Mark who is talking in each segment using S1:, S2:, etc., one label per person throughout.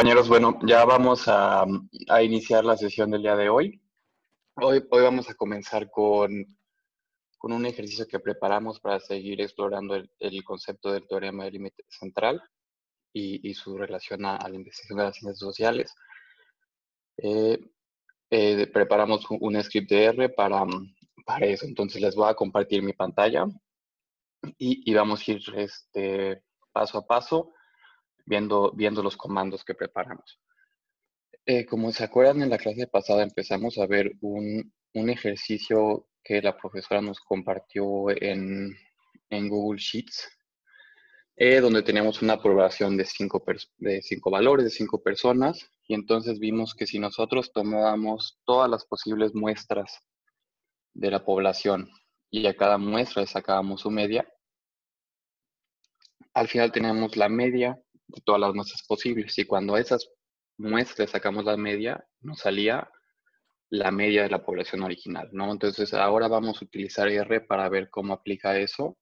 S1: Compañeros, bueno, ya vamos a iniciar la sesión del día de hoy. Hoy vamos a comenzar con un ejercicio que preparamos para seguir explorando el concepto del teorema del límite central y su relación a la investigación de las ciencias sociales. Preparamos un script de R para eso. Entonces les voy a compartir mi pantalla y vamos a ir paso a paso viendo los comandos que preparamos. Como se acuerdan, en la clase pasada empezamos a ver un ejercicio que la profesora nos compartió en Google Sheets, donde teníamos una población de cinco valores, de 5 personas, y entonces vimos que si nosotros tomábamos todas las posibles muestras de la población y a cada muestra le sacábamos su media, al final tenemos la media de todas las muestras posibles, y cuando a esas muestras sacamos la media, nos salía la media de la población original, ¿no? Entonces ahora vamos a utilizar R para ver cómo aplica eso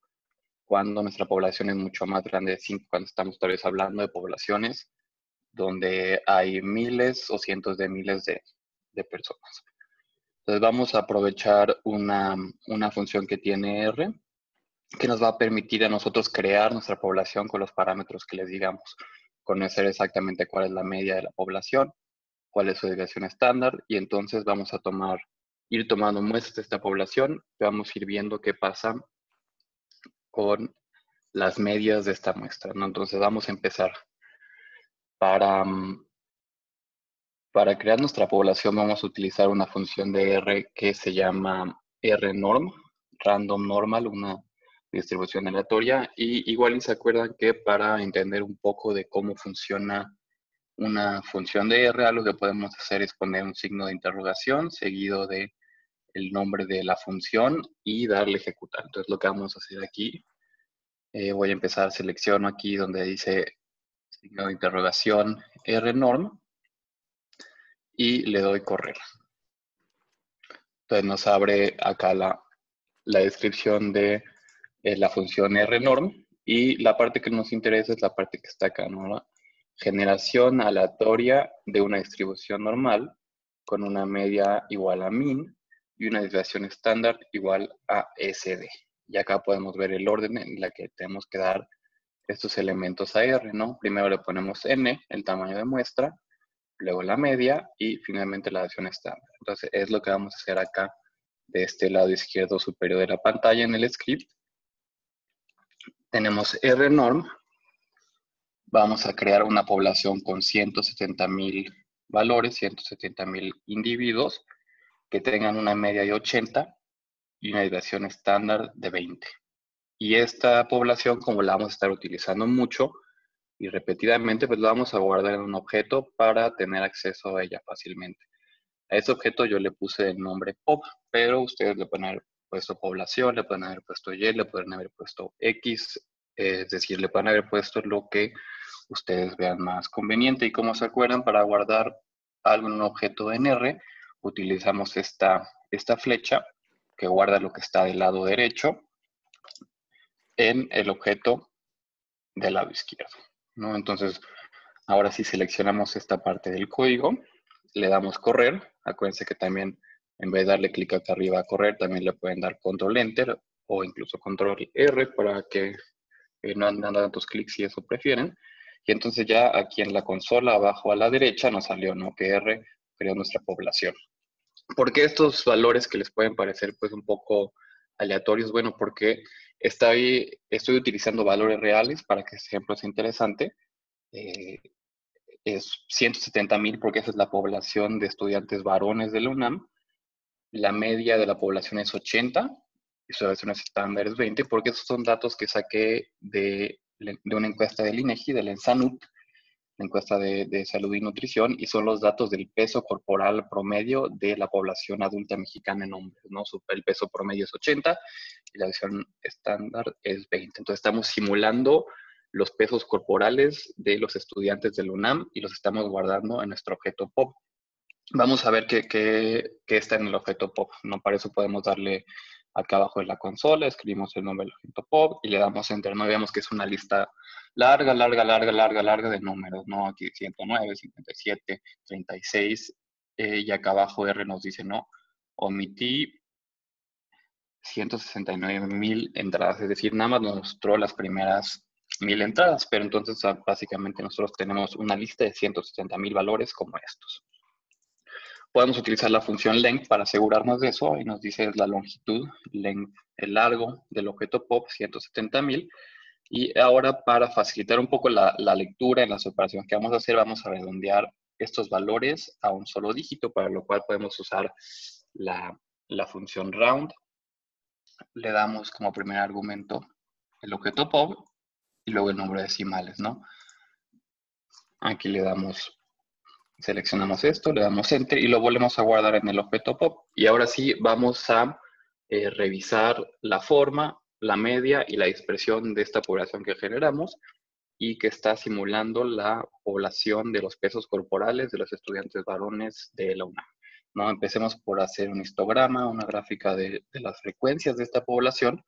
S1: cuando nuestra población es mucho más grande de 5, cuando estamos tal vez hablando de poblaciones donde hay miles o cientos de miles de personas. Entonces vamos a aprovechar una función que tiene R, que nos va a permitir a nosotros crear nuestra población con los parámetros que les digamos, conocer exactamente cuál es la media de la población, cuál es su desviación estándar, y entonces vamos a ir tomando muestras de esta población y vamos a ir viendo qué pasa con las medias de esta muestra, ¿no? Entonces vamos a empezar. Para crear nuestra población vamos a utilizar una función de R que se llama rnorm, random normal, una distribución aleatoria, y igual y se acuerdan que para entender un poco de cómo funciona una función de R, lo que podemos hacer es poner un signo de interrogación seguido de el nombre de la función y darle ejecutar. Entonces lo que vamos a hacer aquí, voy a empezar, selecciono aquí donde dice signo de interrogación rnorm y le doy correr. Entonces nos abre acá la descripción de la función rnorm, y la parte que nos interesa es la parte que está acá, ¿no? Generación aleatoria de una distribución normal con una media igual a min y una desviación estándar igual a SD. Y acá podemos ver el orden en la que tenemos que dar estos elementos a R, ¿no? Primero le ponemos n, el tamaño de muestra, luego la media y finalmente la desviación estándar. Entonces es lo que vamos a hacer acá de este lado izquierdo superior de la pantalla en el script. Tenemos rnorm. Vamos a crear una población con 170,000 valores, 170,000 individuos que tengan una media de 80 y una desviación estándar de 20. Y esta población, como la vamos a estar utilizando mucho y repetidamente, pues la vamos a guardar en un objeto para tener acceso a ella fácilmente. A ese objeto yo le puse el nombre pop, pero ustedes le pueden haber puesto población, le pueden haber puesto y, le pueden haber puesto x, es decir, le pueden haber puesto lo que ustedes vean más conveniente. Y como se acuerdan, para guardar algo en un objeto en R, utilizamos esta flecha que guarda lo que está del lado derecho en el objeto del lado izquierdo, ¿no? Entonces, ahora sí seleccionamos esta parte del código, le damos correr. Acuérdense que también en vez de darle clic acá arriba a correr, también le pueden dar control enter o incluso control R para que no anden tantos clics si eso prefieren. Y entonces ya aquí en la consola abajo a la derecha nos salió, ¿no?, que R creó nuestra población. ¿Por qué estos valores que les pueden parecer pues un poco aleatorios? Bueno, porque estoy utilizando valores reales para que este ejemplo sea interesante. Es 170,000 porque esa es la población de estudiantes varones de la UNAM. La media de la población es 80 y su desviación estándar es 20, porque esos son datos que saqué de una encuesta del INEGI, del ENSANUT, la encuesta de salud y nutrición, y son los datos del peso corporal promedio de la población adulta mexicana en hombres, ¿no? El peso promedio es 80 y la desviación estándar es 20. Entonces estamos simulando los pesos corporales de los estudiantes del UNAM y los estamos guardando en nuestro objeto POP. Vamos a ver qué está en el objeto POP, ¿no? Para eso podemos darle Acá abajo en la consola escribimos el nombre del objeto POP y le damos Enter. No vemos que es una lista larga de números, ¿no? Aquí 109, 57, 36, y acá abajo R nos dice, no, omití 169,000 entradas, es decir, nada más nos mostró las primeras 1000 entradas, pero entonces básicamente nosotros tenemos una lista de 170,000 valores como estos. Podemos utilizar la función length para asegurarnos de eso, y nos dice la longitud, length, el largo del objeto POP, 170,000. Y ahora, para facilitar un poco la lectura en las operaciones que vamos a hacer, vamos a redondear estos valores a un solo dígito, para lo cual podemos usar la función round. Le damos como primer argumento el objeto POP y luego el número de decimales, ¿no? Aquí le damos, seleccionamos esto, le damos Enter y lo volvemos a guardar en el objeto POP. Y ahora sí vamos a revisar la forma, la media y la dispersión de esta población que generamos y que está simulando la población de los pesos corporales de los estudiantes varones de la UNAM. ¿No? Empecemos por hacer un histograma, una gráfica de las frecuencias de esta población,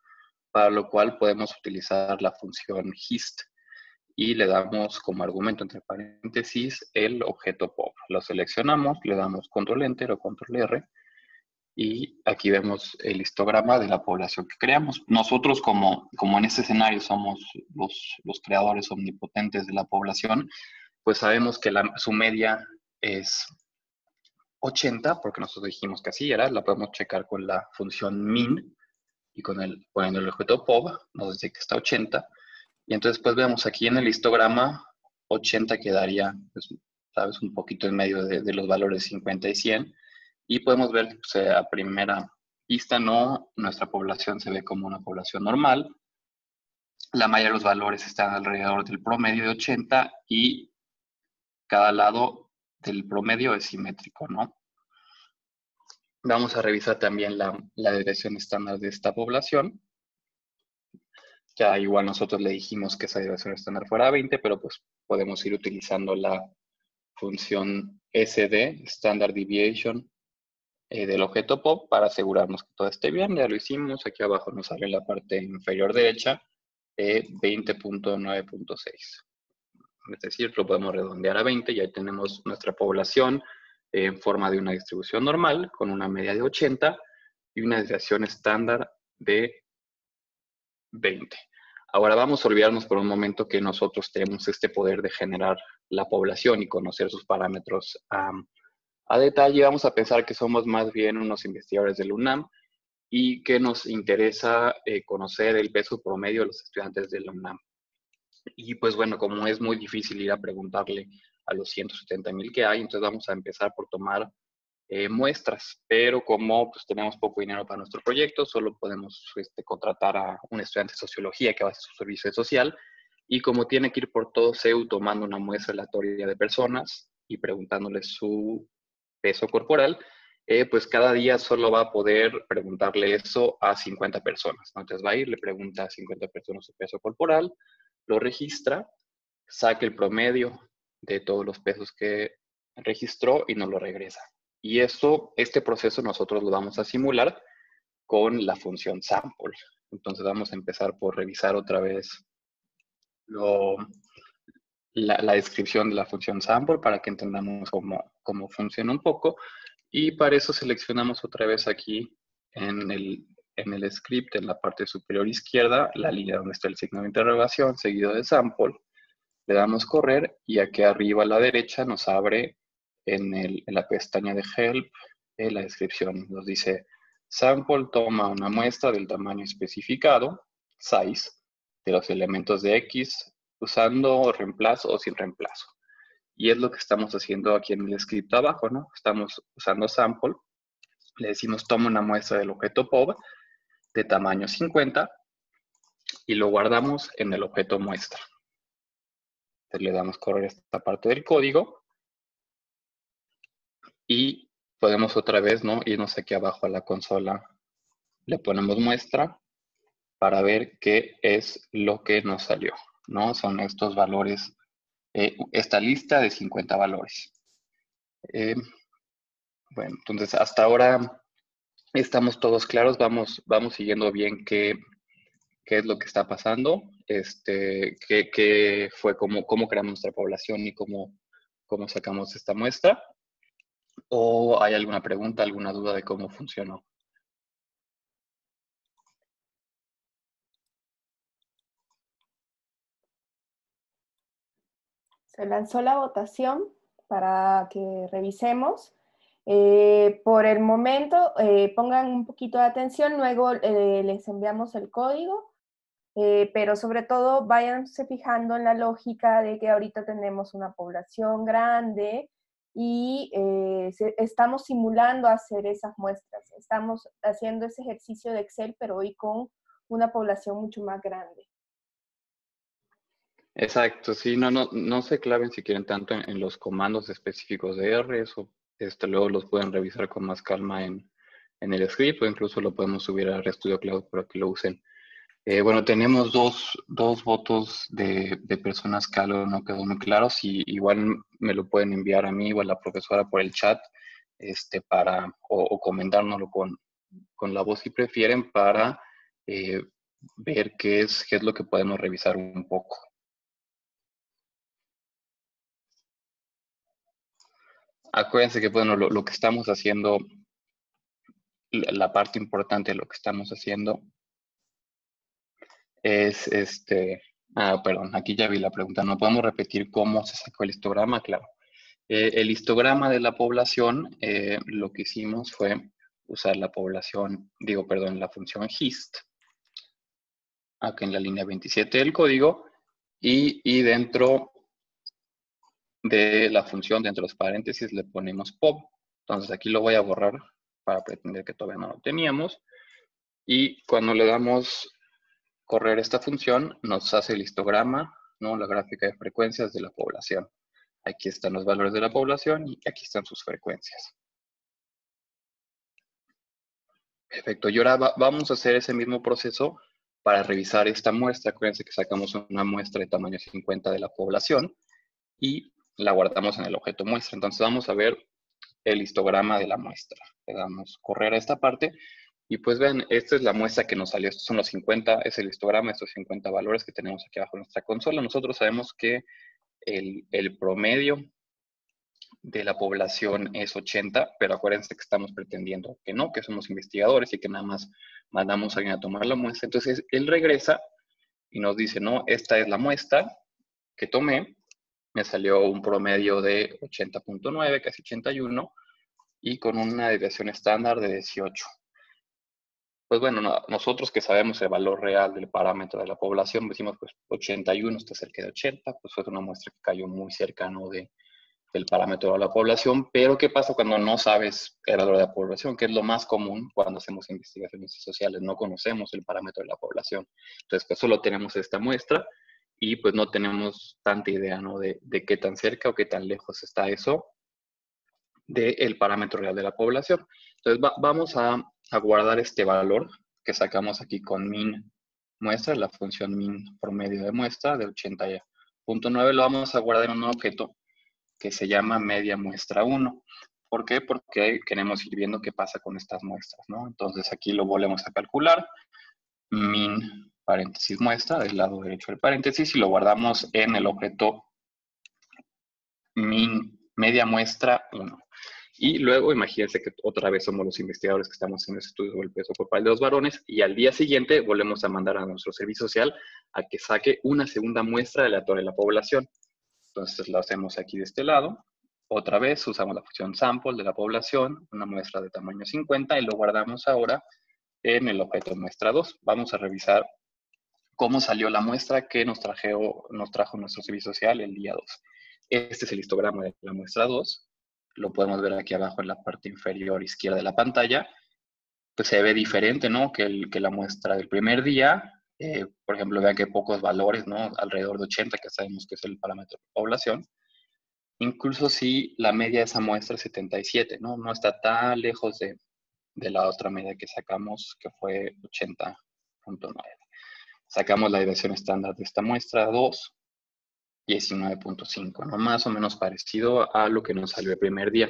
S1: para lo cual podemos utilizar la función hist y le damos como argumento entre paréntesis el objeto POP. Lo seleccionamos, le damos control enter o control R y aquí vemos el histograma de la población que creamos. Nosotros como en este escenario somos los creadores omnipotentes de la población, pues sabemos que su media es 80, porque nosotros dijimos que así era. La podemos checar con la función min y poniendo el objeto POP, nos dice que está 80. Y entonces pues vemos aquí en el histograma 80 quedaría, pues, sabes, un poquito en medio de los valores 50 y 100. Y podemos ver, pues, a primera vista, no, nuestra población se ve como una población normal. La mayoría de los valores están alrededor del promedio de 80 y cada lado del promedio es simétrico, ¿no? Vamos a revisar también la desviación estándar de esta población. Ya igual nosotros le dijimos que esa desviación estándar fuera 20, pero pues podemos ir utilizando la función SD, Standard Deviation, del objeto POP para asegurarnos que todo esté bien. Ya lo hicimos. Aquí abajo nos sale en la parte inferior derecha 20.9.6. Es decir, lo podemos redondear a 20 y ahí tenemos nuestra población en forma de una distribución normal con una media de 80 y una desviación estándar de 20. Ahora vamos a olvidarnos por un momento que nosotros tenemos este poder de generar la población y conocer sus parámetros a detalle. Vamos a pensar que somos más bien unos investigadores del UNAM y que nos interesa conocer el peso promedio de los estudiantes de la UNAM. Y pues bueno, como es muy difícil ir a preguntarle a los 170,000 que hay, entonces vamos a empezar por tomar muestras, pero como pues tenemos poco dinero para nuestro proyecto, solo podemos contratar a un estudiante de sociología que va a hacer su servicio social, y como tiene que ir por todo CEU tomando una muestra aleatoria de personas y preguntándoles su peso corporal, pues cada día solo va a poder preguntarle eso a 50 personas, ¿no? Entonces va a ir, le pregunta a 50 personas su peso corporal, lo registra, saca el promedio de todos los pesos que registró y nos lo regresa. Y este proceso nosotros lo vamos a simular con la función sample. Entonces vamos a empezar por revisar otra vez la descripción de la función sample para que entendamos cómo funciona un poco. Y para eso seleccionamos otra vez aquí en el script, en la parte superior izquierda, la línea donde está el signo de interrogación, seguido de sample. Le damos correr y aquí arriba a la derecha nos abre en la pestaña de help la descripción. Nos dice, sample toma una muestra del tamaño especificado, size, de los elementos de X, usando reemplazo o sin reemplazo. Y es lo que estamos haciendo aquí en el script abajo, ¿no? Estamos usando sample, le decimos toma una muestra del objeto POP de tamaño 50 y lo guardamos en el objeto muestra. Entonces le damos correr esta parte del código y podemos otra vez, ¿no?, irnos aquí abajo a la consola. Le ponemos muestra para ver qué es lo que nos salió, ¿no? Son estos valores, esta lista de 50 valores. Bueno, entonces hasta ahora Estamos todos claros, vamos siguiendo bien qué es lo que está pasando, qué fue, cómo creamos nuestra población y cómo sacamos esta muestra. ¿O hay alguna pregunta, alguna duda de cómo funcionó?
S2: Se lanzó la votación para que revisemos. Por el momento, pongan un poquito de atención, luego les enviamos el código, pero sobre todo váyanse fijando en la lógica de que ahorita tenemos una población grande y estamos simulando hacer esas muestras. Estamos haciendo ese ejercicio de Excel, pero hoy con una población mucho más grande.
S1: Exacto, sí, no se claven si quieren tanto en los comandos específicos de R, eso luego los pueden revisar con más calma en el script o incluso lo podemos subir a RStudio Cloud para que lo usen. Bueno, tenemos dos votos de personas que algo no quedó muy claro. Si igual me lo pueden enviar a mí o a la profesora por el chat, o comentárnoslo con la voz si prefieren para ver qué es lo que podemos revisar un poco. Acuérdense que, bueno, lo que estamos haciendo, la parte importante de lo que estamos haciendo es perdón, aquí ya vi la pregunta. ¿No podemos repetir cómo se sacó el histograma? Claro. El histograma de la población, lo que hicimos fue usar la función hist, acá en la línea 27 del código, y dentro de la función, dentro de los paréntesis, le ponemos pop. Entonces aquí lo voy a borrar para pretender que todavía no lo teníamos. Y cuando le damos correr esta función, nos hace el histograma, ¿no? La gráfica de frecuencias de la población. Aquí están los valores de la población y aquí están sus frecuencias. Perfecto. Y ahora vamos a hacer ese mismo proceso para revisar esta muestra. Acuérdense que sacamos una muestra de tamaño 50 de la población y la guardamos en el objeto muestra. Entonces vamos a ver el histograma de la muestra. Le damos correr a esta parte y pues ven, esta es la muestra que nos salió. Estos son los 50, es el histograma, estos 50 valores que tenemos aquí abajo en nuestra consola. Nosotros sabemos que el promedio de la población es 80, pero acuérdense que estamos pretendiendo que no, que somos investigadores y que nada más mandamos a alguien a tomar la muestra. Entonces, él regresa y nos dice, no, esta es la muestra que tomé, me salió un promedio de 80.9, casi 81, y con una desviación estándar de 18. Pues bueno, nosotros que sabemos el valor real del parámetro de la población, decimos pues 81 está cerca de 80, pues fue una muestra que cayó muy cercano del parámetro de la población, pero ¿qué pasa cuando no sabes el valor de la población? Que es lo más común cuando hacemos investigaciones sociales, no conocemos el parámetro de la población. Entonces, pues solo tenemos esta muestra y pues no tenemos tanta idea, ¿no? De qué tan cerca o qué tan lejos está eso del parámetro real de la población. Entonces, vamos a guardar este valor que sacamos aquí con min muestra, la función min promedio de muestra de 80.9, lo vamos a guardar en un objeto que se llama media muestra 1. ¿Por qué? Porque queremos ir viendo qué pasa con estas muestras, ¿no? Entonces aquí lo volvemos a calcular, min paréntesis muestra del lado derecho del paréntesis y lo guardamos en el objeto min media muestra 1. Y luego imagínense que otra vez somos los investigadores que estamos en el estudio del peso corporal de los varones y al día siguiente volvemos a mandar a nuestro servicio social a que saque una segunda muestra aleatoria de la población. Entonces lo hacemos aquí de este lado. Otra vez usamos la función sample de la población, una muestra de tamaño 50 y lo guardamos ahora en el objeto muestra 2. Vamos a revisar cómo salió la muestra que nos trajo nuestro servicio social el día 2. Este es el histograma de la muestra 2. Lo podemos ver aquí abajo en la parte inferior izquierda de la pantalla. Pues se ve diferente, ¿no? Que la muestra del primer día. Por ejemplo, vean que pocos valores, ¿no? Alrededor de 80, que sabemos que es el parámetro de población. Incluso si la media de esa muestra es 77, ¿no? No está tan lejos de la otra media que sacamos, que fue 80.9. Sacamos la desviación estándar de esta muestra, 2, 19.5, ¿no? Más o menos parecido a lo que nos salió el primer día.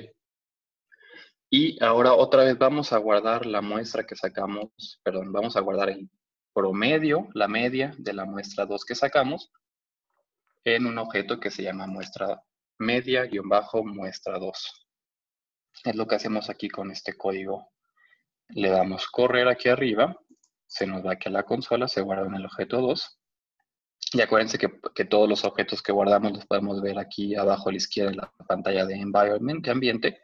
S1: Y ahora otra vez vamos a guardar la muestra que sacamos, perdón, vamos a guardar el promedio, la media de la muestra 2 que sacamos en un objeto que se llama muestra media-muestra 2. Es lo que hacemos aquí con este código. Le damos correr aquí arriba, se nos va aquí a la consola, se guarda en el objeto 2. Y acuérdense que todos los objetos que guardamos los podemos ver aquí abajo a la izquierda en la pantalla de environment, de ambiente.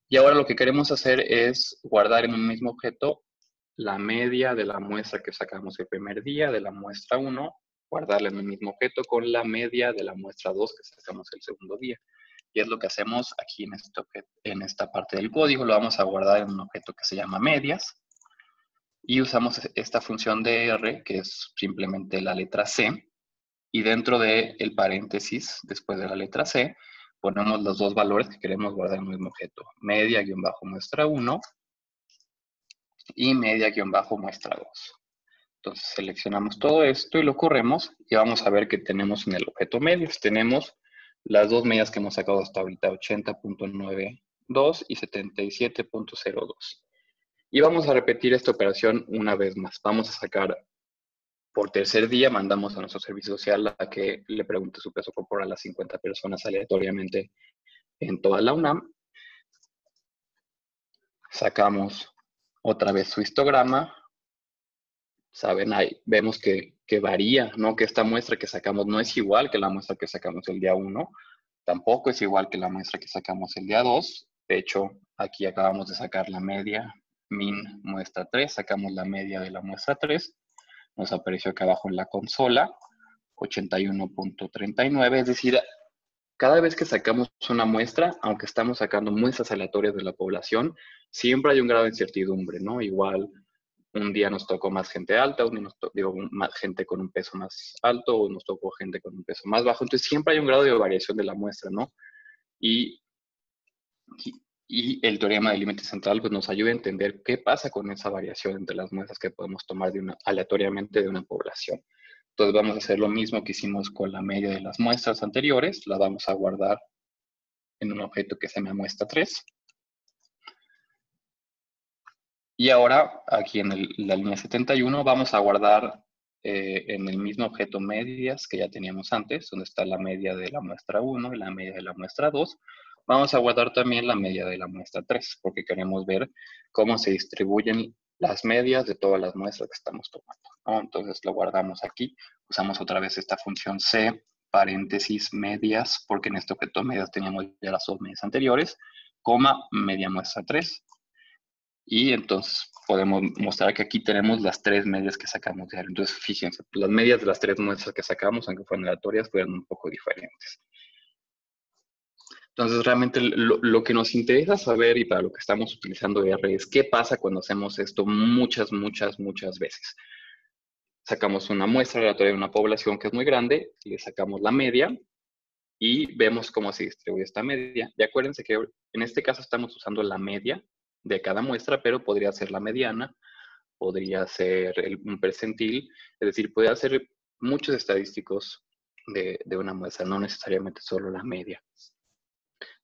S1: Y ahora lo que queremos hacer es guardar en un mismo objeto la media de la muestra que sacamos el primer día, de la muestra 1, guardarla en el mismo objeto con la media de la muestra 2 que sacamos el segundo día. Y es lo que hacemos aquí en esta parte del código. Lo vamos a guardar en un objeto que se llama medias. Y usamos esta función de R, que es simplemente la letra C. Y dentro del paréntesis, después de la letra C, ponemos los dos valores que queremos guardar en el mismo objeto. Media-muestra 1 y media-muestra 2. Entonces seleccionamos todo esto y lo corremos y vamos a ver que tenemos en el objeto medios, tenemos las dos medias que hemos sacado hasta ahorita, 80.92 y 77.02. Y vamos a repetir esta operación una vez más. Vamos a sacar por tercer día, mandamos a nuestro servicio social a que le pregunte su peso corporal a 50 personas aleatoriamente en toda la UNAM. Sacamos otra vez su histograma. Saben, ahí vemos que varía, ¿no? Que esta muestra que sacamos no es igual que la muestra que sacamos el día 1, tampoco es igual que la muestra que sacamos el día 2. De hecho, aquí acabamos de sacar la media, min muestra 3, sacamos la media de la muestra 3, nos apareció acá abajo en la consola, 81.39, es decir, cada vez que sacamos una muestra, aunque estamos sacando muestras aleatorias de la población, siempre hay un grado de incertidumbre, ¿no? Igual, un día nos tocó más gente alta, un día nos tocó más gente con un peso más alto, o nos tocó gente con un peso más bajo. Entonces siempre hay un grado de variación de la muestra, ¿no? Y, y el teorema del límite central pues, nos ayuda a entender qué pasa con esa variación entre las muestras que podemos tomar aleatoriamente de una población. Entonces vamos a hacer lo mismo que hicimos con la media de las muestras anteriores. La vamos a guardar en un objeto que se llama muestra 3. Y ahora, aquí en la línea 71, vamos a guardar en el mismo objeto medias que ya teníamos antes, donde está la media de la muestra 1 y la media de la muestra 2. Vamos a guardar también la media de la muestra 3, porque queremos ver cómo se distribuyen las medias de todas las muestras que estamos tomando, ¿no? Entonces lo guardamos aquí. Usamos otra vez esta función C, paréntesis, medias, porque en este objeto medias teníamos ya las dos medias anteriores, coma, media muestra 3. Y entonces podemos mostrar que aquí tenemos las tres medias que sacamos de ahí. Entonces, fíjense, las medias de las tres muestras que sacamos, aunque fueran aleatorias, fueron un poco diferentes. Entonces, realmente lo que nos interesa saber y para lo que estamos utilizando R es qué pasa cuando hacemos esto muchas veces. Sacamos una muestra aleatoria de una población que es muy grande, le sacamos la media y vemos cómo se distribuye esta media. Y acuérdense que en este caso estamos usando la media de cada muestra, pero podría ser la mediana, podría ser un percentil, es decir, podría ser muchos estadísticos de una muestra, no necesariamente solo la media.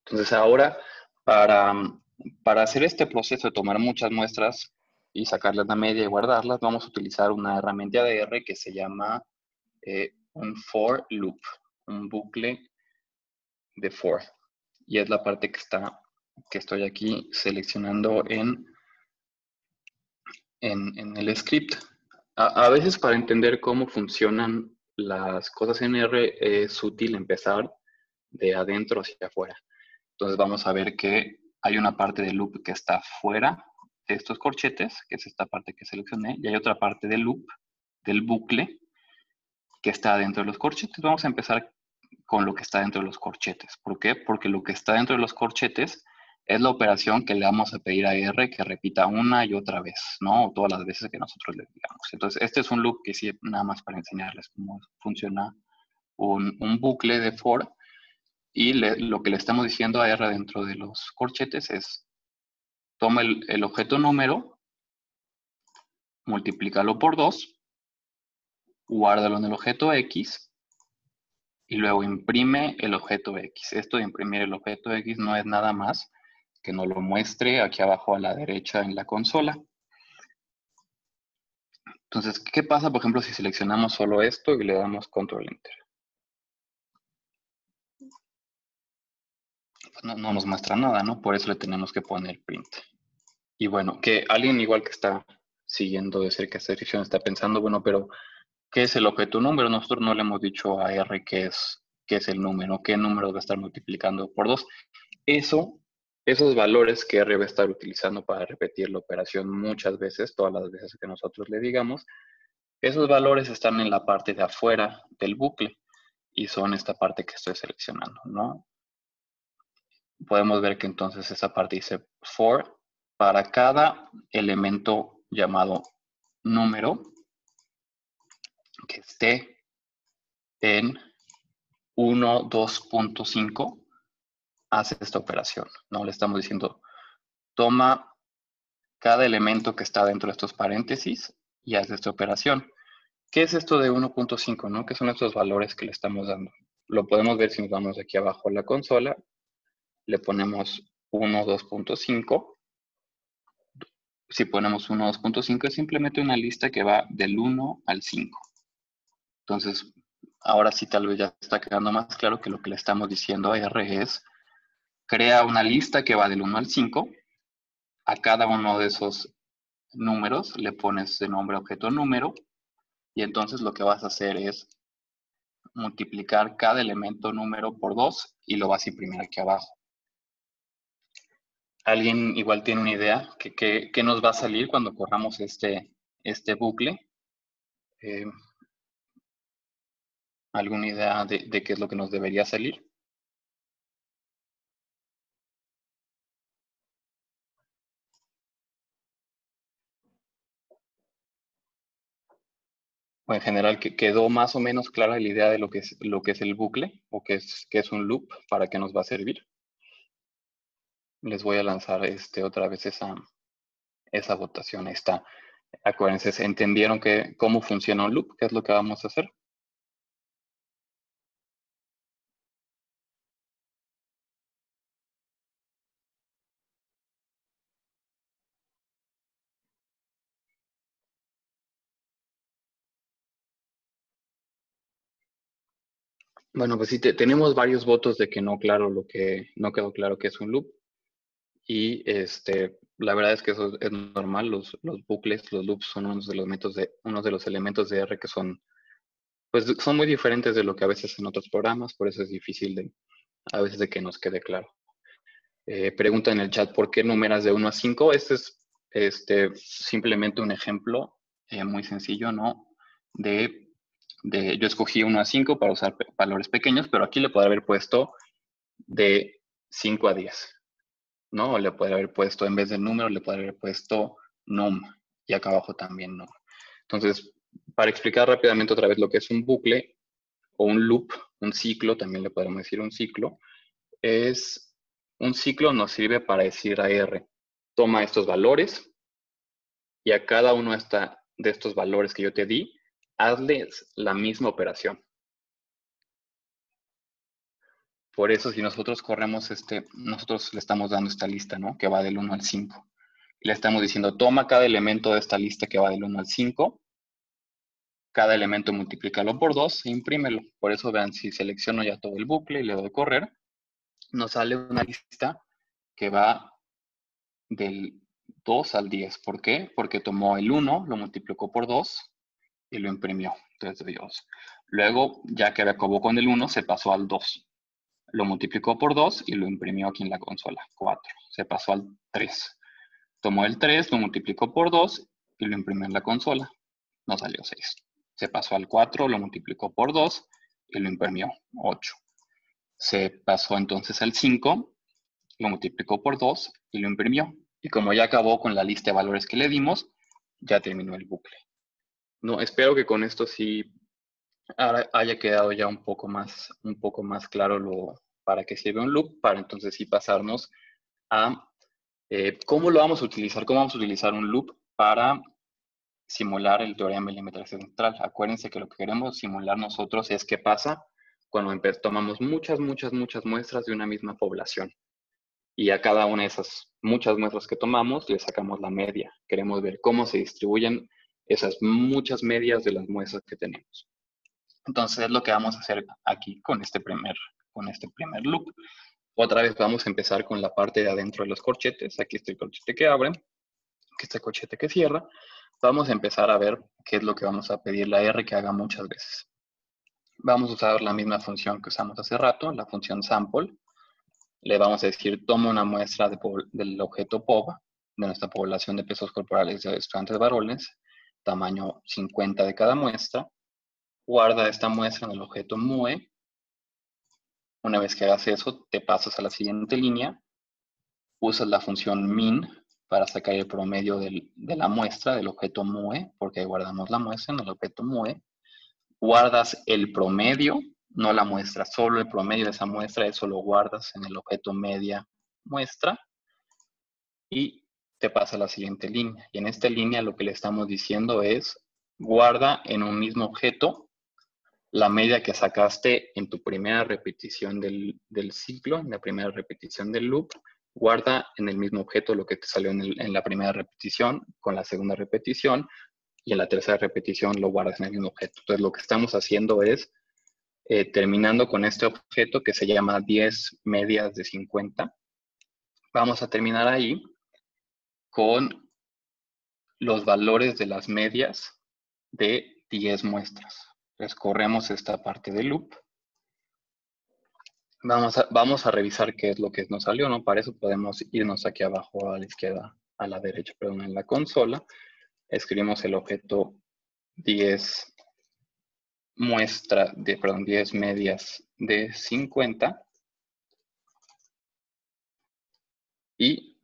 S1: Entonces ahora, para hacer este proceso de tomar muchas muestras y sacarlas la media y guardarlas, vamos a utilizar una herramienta de R que se llama un for loop, un bucle de for. Y es la parte que estoy aquí seleccionando en el script. A veces para entender cómo funcionan las cosas en R es útil empezar de adentro hacia afuera. Entonces vamos a ver que hay una parte del loop que está fuera de estos corchetes, que es esta parte que seleccioné, y hay otra parte del loop, del bucle, que está dentro de los corchetes. Vamos a empezar con lo que está dentro de los corchetes. ¿Por qué? Porque lo que está dentro de los corchetes es la operación que le vamos a pedir a R que repita una y otra vez, ¿no? O todas las veces que nosotros le digamos. Entonces, este es un loop que sí, nada más para enseñarles cómo funciona un bucle de for. Y lo que le estamos diciendo a R dentro de los corchetes es, toma el objeto número, multiplícalo por 2, guárdalo en el objeto X, y luego imprime el objeto X. Esto de imprimir el objeto X no es nada más que nos lo muestre aquí abajo a la derecha en la consola. Entonces, ¿qué pasa, por ejemplo, si seleccionamos solo esto y le damos Control Enter? Pues no nos muestra nada, ¿no? Por eso le tenemos que poner print. Y bueno, que alguien igual que está siguiendo de cerca esta sección está pensando, bueno, pero ¿qué es el objeto número? Nosotros no le hemos dicho a R qué es el número, qué número va a estar multiplicando por 2. Esos valores que R va a estar utilizando para repetir la operación muchas veces, todas las veces que nosotros le digamos, esos valores están en la parte de afuera del bucle y son esta parte que estoy seleccionando, ¿no? Podemos ver que entonces esa parte dice for para cada elemento llamado número que esté en 1, 2.5, hace esta operación, ¿no? Le estamos diciendo, toma cada elemento que está dentro de estos paréntesis y hace esta operación. ¿Qué es esto de 1.5, no? ¿Qué son estos valores que le estamos dando? Lo podemos ver si nos vamos aquí abajo a la consola, le ponemos 1, 2.5. Si ponemos 1, 2.5 es simplemente una lista que va del 1 al 5. Entonces, ahora sí tal vez ya está quedando más claro que lo que le estamos diciendo a R es, crea una lista que va del 1 al 5. A cada uno de esos números le pones de nombre objeto número y entonces lo que vas a hacer es multiplicar cada elemento número por 2 y lo vas a imprimir aquí abajo. ¿Alguien igual tiene una idea? ¿Qué nos va a salir cuando corramos este bucle? ¿Alguna idea de qué es lo que nos debería salir? O en general, ¿quedó más o menos clara la idea de lo que es el bucle? ¿O qué es un loop? ¿Para qué nos va a servir? Les voy a lanzar otra vez esa votación. Ahí está. Acuérdense, ¿entendieron cómo funciona un loop? ¿Qué es lo que vamos a hacer? Bueno, pues sí, tenemos varios votos de que no quedó claro que es un loop. Y la verdad es que eso es normal. Los bucles, los loops son unos de los elementos de R que son, pues, son muy diferentes de lo que a veces en otros programas, por eso es difícil a veces de que nos quede claro. Pregunta en el chat, ¿por qué numeras de 1 a 5? Este es simplemente un ejemplo muy sencillo, ¿no? Yo escogí 1 a 5 para usar valores pequeños, pero aquí le podría haber puesto de 5 a 10, ¿no? O le podría haber puesto, en vez de número, le podría haber puesto num, y acá abajo también num. Entonces, para explicar rápidamente otra vez lo que es un bucle o un loop, un ciclo, también le podemos decir un ciclo, un ciclo nos sirve para decir a R, toma estos valores y a cada uno de estos valores que yo te di, hazles la misma operación. Por eso si nosotros corremos nosotros le estamos dando esta lista, ¿no? Que va del 1 al 5. Y le estamos diciendo, toma cada elemento de esta lista que va del 1 al 5, cada elemento multiplícalo por 2 e imprímelo. Por eso vean, si selecciono ya todo el bucle y le doy correr, nos sale una lista que va del 2 al 10. ¿Por qué? Porque tomó el 1, lo multiplicó por 2 y lo imprimió. Entonces, Dios. Luego, ya que acabó con el 1, se pasó al 2. Lo multiplicó por 2 y lo imprimió aquí en la consola. 4. Se pasó al 3. Tomó el 3, lo multiplicó por 2 y lo imprimió en la consola. Nos salió 6. Se pasó al 4, lo multiplicó por 2 y lo imprimió. 8. Se pasó entonces al 5, lo multiplicó por 2 y lo imprimió. Y como ya acabó con la lista de valores que le dimos, ya terminó el bucle. No, espero que con esto sí haya quedado ya un poco más claro para qué sirve un loop, para entonces sí pasarnos a cómo lo vamos a utilizar, cómo vamos a utilizar un loop para simular el teorema milimétrico central. Acuérdense que lo que queremos simular nosotros es qué pasa cuando tomamos muchas muestras de una misma población. Y a cada una de esas muchas muestras que tomamos, le sacamos la media. Queremos ver cómo se distribuyen esas muchas medias de las muestras que tenemos. Entonces, es lo que vamos a hacer aquí con este primer loop. Otra vez vamos a empezar con la parte de adentro de los corchetes. Aquí está el corchete que abre, aquí está el corchete que cierra. Vamos a empezar a ver qué es lo que vamos a pedir la R que haga muchas veces. Vamos a usar la misma función que usamos hace rato, la función sample. Le vamos a decir, toma una muestra del objeto POV, de nuestra población de pesos corporales de estudiantes varones, tamaño 50 de cada muestra. Guarda esta muestra en el objeto MUE. Una vez que hagas eso, te pasas a la siguiente línea. Usas la función min para sacar el promedio de la muestra del objeto MUE, porque guardamos la muestra en el objeto MUE. Guardas el promedio, no la muestra, solo el promedio de esa muestra, eso lo guardas en el objeto media muestra y te pasa a la siguiente línea. Y en esta línea lo que le estamos diciendo es, guarda en un mismo objeto la media que sacaste en tu primera repetición del ciclo, en la primera repetición del loop, guarda en el mismo objeto lo que te salió en la primera repetición, con la segunda repetición, y en la tercera repetición lo guardas en el mismo objeto. Entonces, lo que estamos haciendo es, terminando con este objeto que se llama 10 medias de 50, vamos a terminar ahí con los valores de las medias de 10 muestras. Entonces, corremos esta parte del loop. Vamos a revisar qué es lo que nos salió, ¿no? Para eso podemos irnos aquí abajo a la izquierda, a la derecha, perdón, en la consola. Escribimos el objeto 10 10 medias de 50. Y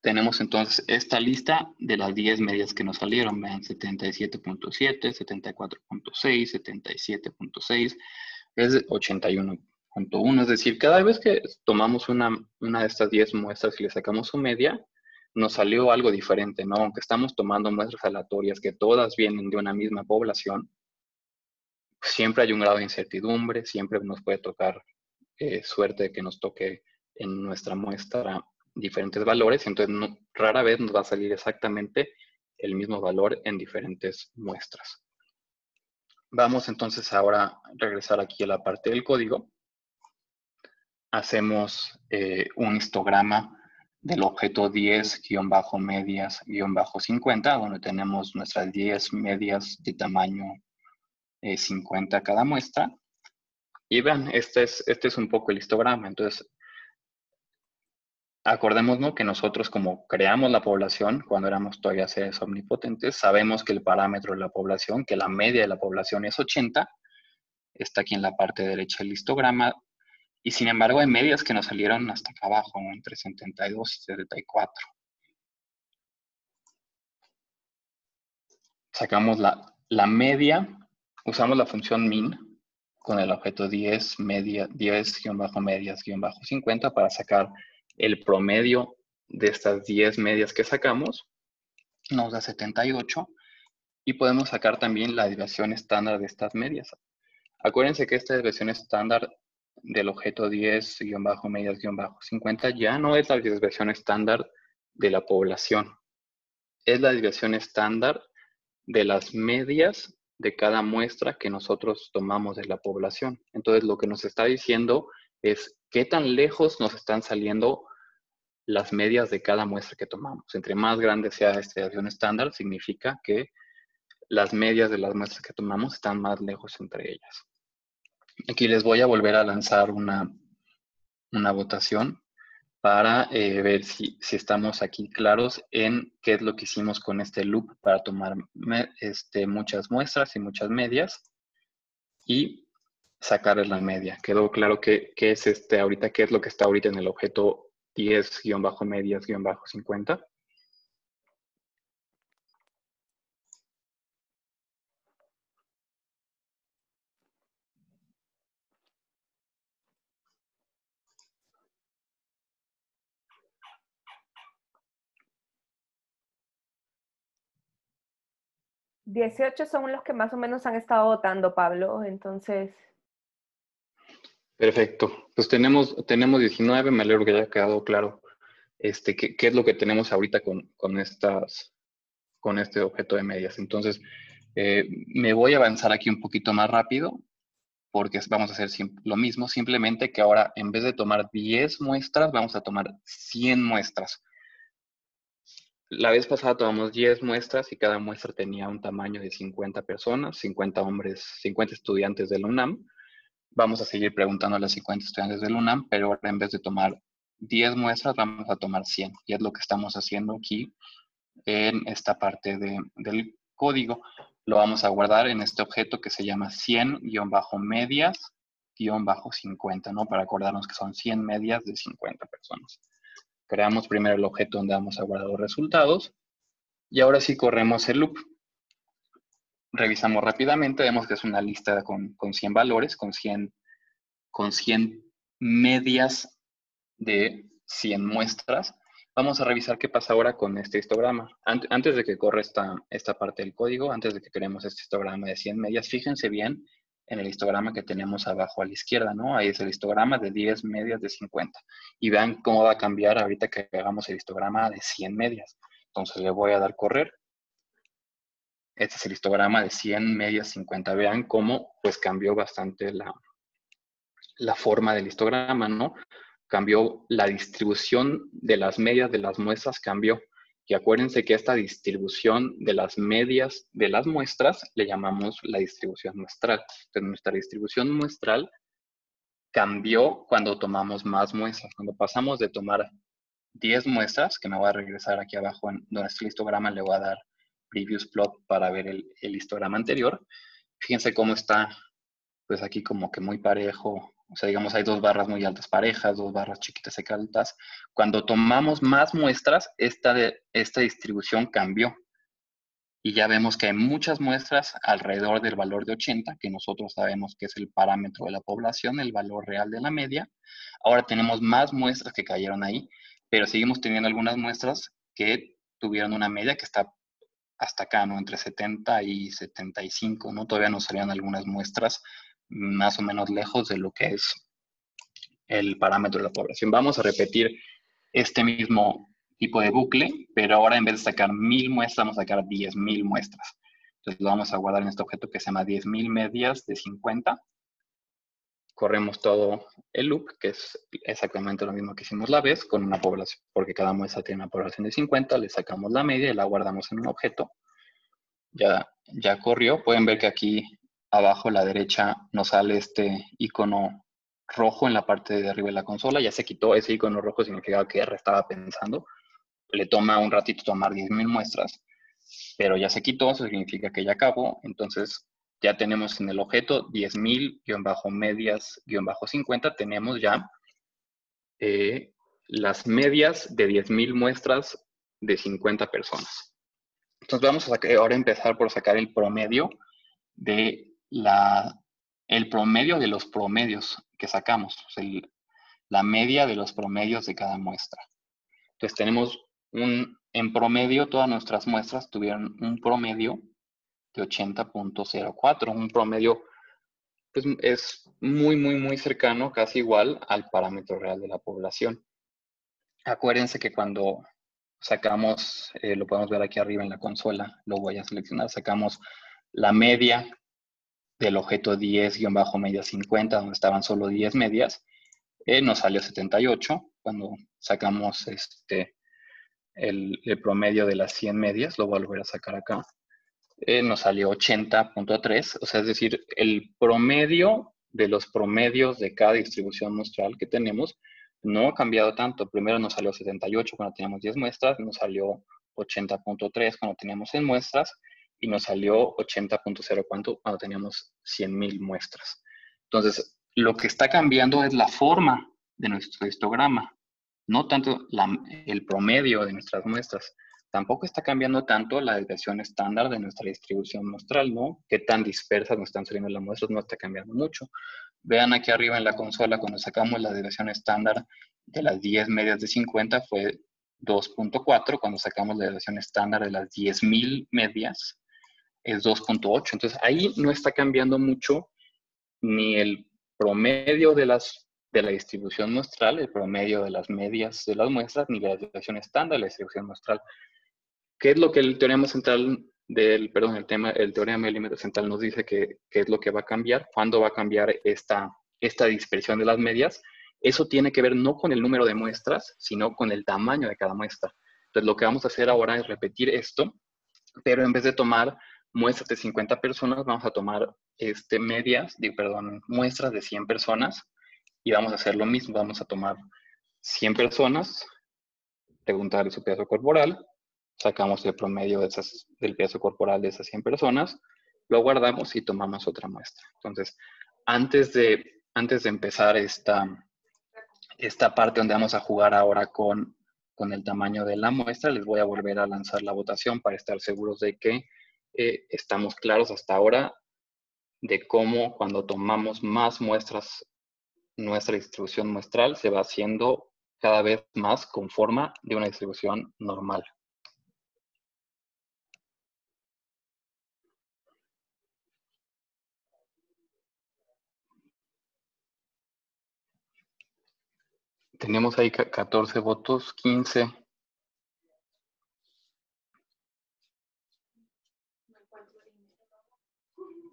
S1: tenemos entonces esta lista de las 10 medias que nos salieron. Vean, 77.7, 74.6, 77.6, es 81.1. Es decir, cada vez que tomamos una de estas 10 muestras y le sacamos su media, nos salió algo diferente, ¿no? Aunque estamos tomando muestras aleatorias que todas vienen de una misma población, siempre hay un grado de incertidumbre, siempre nos puede tocar suerte de que nos toque en nuestra muestra diferentes valores, entonces rara vez nos va a salir exactamente el mismo valor en diferentes muestras. Vamos entonces ahora a regresar aquí a la parte del código. Hacemos un histograma del objeto 10-medias-50, donde tenemos nuestras 10 medias de tamaño 50 cada muestra. Y vean, este es un poco el histograma. Entonces, acordémonos que nosotros, como creamos la población, cuando éramos todavía seres omnipotentes, sabemos que el parámetro de la población, que la media de la población es 80, está aquí en la parte derecha del histograma, y sin embargo hay medias que nos salieron hasta acá abajo, ¿no? Entre 72 y 74. Sacamos la media, usamos la función min con el objeto 10-medias-50 para sacar el promedio de estas 10 medias que sacamos. Nos da 78 y podemos sacar también la desviación estándar de estas medias. Acuérdense que esta desviación estándar del objeto 10-medias-50 ya no es la desviación estándar de la población. Es la desviación estándar de las medias de cada muestra que nosotros tomamos de la población. Entonces, lo que nos está diciendo es qué tan lejos nos están saliendo las medias de cada muestra que tomamos. Entre más grande sea esta desviación estándar, significa que las medias de las muestras que tomamos están más lejos entre ellas. Aquí les voy a volver a lanzar una votación para ver si estamos aquí claros en qué es lo que hicimos con este loop para tomar muchas muestras y muchas medias y sacarles la media. ¿Quedó claro qué es ahorita, qué es lo que está ahorita en el objeto 10-medias-50?
S2: $18 son los que más o menos han estado votando, Pablo, entonces...
S1: Perfecto. Pues tenemos 19, me alegro que haya quedado claro qué es lo que tenemos ahorita con este objeto de medias. Entonces, me voy a avanzar aquí un poquito más rápido porque vamos a hacer lo mismo, simplemente que ahora en vez de tomar 10 muestras, vamos a tomar 100 muestras. La vez pasada tomamos 10 muestras y cada muestra tenía un tamaño de 50 personas, 50 hombres, 50 estudiantes de la UNAM. Vamos a seguir preguntando a los 50 estudiantes de la UNAM, pero ahora en vez de tomar 10 muestras, vamos a tomar 100. Y es lo que estamos haciendo aquí en esta parte del código. Lo vamos a guardar en este objeto que se llama 100-medias-50, ¿no? Para acordarnos que son 100 medias de 50 personas. Creamos primero el objeto donde vamos a guardar los resultados. Y ahora sí corremos el loop. Revisamos rápidamente, vemos que es una lista con 100 valores, con 100 medias de 100 muestras. Vamos a revisar qué pasa ahora con este histograma. Antes de que corra esta parte del código, antes de que creemos este histograma de 100 medias, fíjense bien en el histograma que tenemos abajo a la izquierda, ¿no? Ahí es el histograma de 10 medias de 50. Y vean cómo va a cambiar ahorita que hagamos el histograma de 100 medias. Entonces le voy a dar correr. Este es el histograma de 100 medias 50. Vean cómo pues cambió bastante la forma del histograma, ¿no? Cambió la distribución de las medias de las muestras, cambió. Y acuérdense que esta distribución de las medias de las muestras le llamamos la distribución muestral. Entonces, nuestra distribución muestral cambió cuando tomamos más muestras. Cuando pasamos de tomar 10 muestras, que me voy a regresar aquí abajo en donde está el histograma, le voy a dar previous plot para ver el histograma anterior. Fíjense cómo está, pues aquí como que muy parejo. O sea, digamos, hay dos barras muy altas parejas, dos barras chiquitas y altas. Cuando tomamos más muestras, esta distribución cambió. Y ya vemos que hay muchas muestras alrededor del valor de 80, que nosotros sabemos que es el parámetro de la población, el valor real de la media. Ahora tenemos más muestras que cayeron ahí, pero seguimos teniendo algunas muestras que tuvieron una media que está hasta acá, ¿no? Entre 70 y 75, ¿no? Todavía nos salían algunas muestras más o menos lejos de lo que es el parámetro de la población. Vamos a repetir este mismo tipo de bucle, pero ahora en vez de sacar 1000 muestras, vamos a sacar 10.000 muestras. Entonces lo vamos a guardar en este objeto que se llama 10.000 medias de 50. Corremos todo el loop, que es exactamente lo mismo que hicimos la vez, con una población, porque cada muestra tiene una población de 50, le sacamos la media y la guardamos en un objeto. Ya corrió. Pueden ver que aquí abajo a la derecha nos sale este icono rojo en la parte de arriba de la consola. Ya se quitó ese icono rojo, significaba que R estaba pensando. Le toma un ratito tomar 10.000 muestras, pero ya se quitó, eso significa que ya acabó. Entonces ya tenemos en el objeto 10.000-medias-50, tenemos ya las medias de 10.000 muestras de 50 personas. Entonces vamos a ahora empezar por sacar el promedio de los promedios que sacamos, o sea, la media de los promedios de cada muestra. Entonces tenemos en promedio, todas nuestras muestras tuvieron un promedio de 80.04, un promedio pues, es muy, muy, muy cercano, casi igual al parámetro real de la población. Acuérdense que cuando sacamos, lo podemos ver aquí arriba en la consola, lo voy a seleccionar, sacamos la media del objeto 10-media 50, donde estaban solo 10 medias, nos salió 78. Cuando sacamos el promedio de las 100 medias, lo voy a volver a sacar acá, nos salió 80.3, o sea, es decir, el promedio de los promedios de cada distribución muestral que tenemos no ha cambiado tanto. Primero nos salió 78 cuando teníamos 10 muestras, nos salió 80.3 cuando teníamos 100 muestras, y nos salió 80.0 cuando teníamos 100.000 muestras. Entonces, lo que está cambiando es la forma de nuestro histograma, no tanto el promedio de nuestras muestras. Tampoco está cambiando tanto la desviación estándar de nuestra distribución muestral, ¿no? Qué tan dispersas nos están saliendo las muestras no está cambiando mucho. Vean aquí arriba en la consola, cuando sacamos la desviación estándar de las 10 medias de 50 fue 2.4, cuando sacamos la desviación estándar de las 10.000 medias es 2.8. Entonces ahí no está cambiando mucho ni el promedio de las de la distribución muestral, el promedio de las medias de las muestras, ni la desviación estándar de la distribución muestral. ¿Qué es lo que el teorema central el teorema del límite central nos dice que es lo que va a cambiar? ¿Cuándo va a cambiar esta dispersión de las medias? Eso tiene que ver no con el número de muestras, sino con el tamaño de cada muestra. Entonces, lo que vamos a hacer ahora es repetir esto, pero en vez de tomar muestras de 50 personas, vamos a tomar muestras de 100 personas y vamos a hacer lo mismo. Vamos a tomar 100 personas, preguntarle su peso corporal, sacamos el promedio del peso corporal de esas 100 personas, lo guardamos y tomamos otra muestra. Entonces, antes de empezar esta parte donde vamos a jugar ahora con el tamaño de la muestra, les voy a volver a lanzar la votación para estar seguros de que estamos claros hasta ahora de cómo cuando tomamos más muestras, nuestra distribución muestral se va haciendo cada vez más con forma de una distribución normal. Tenemos ahí 14 votos, 15.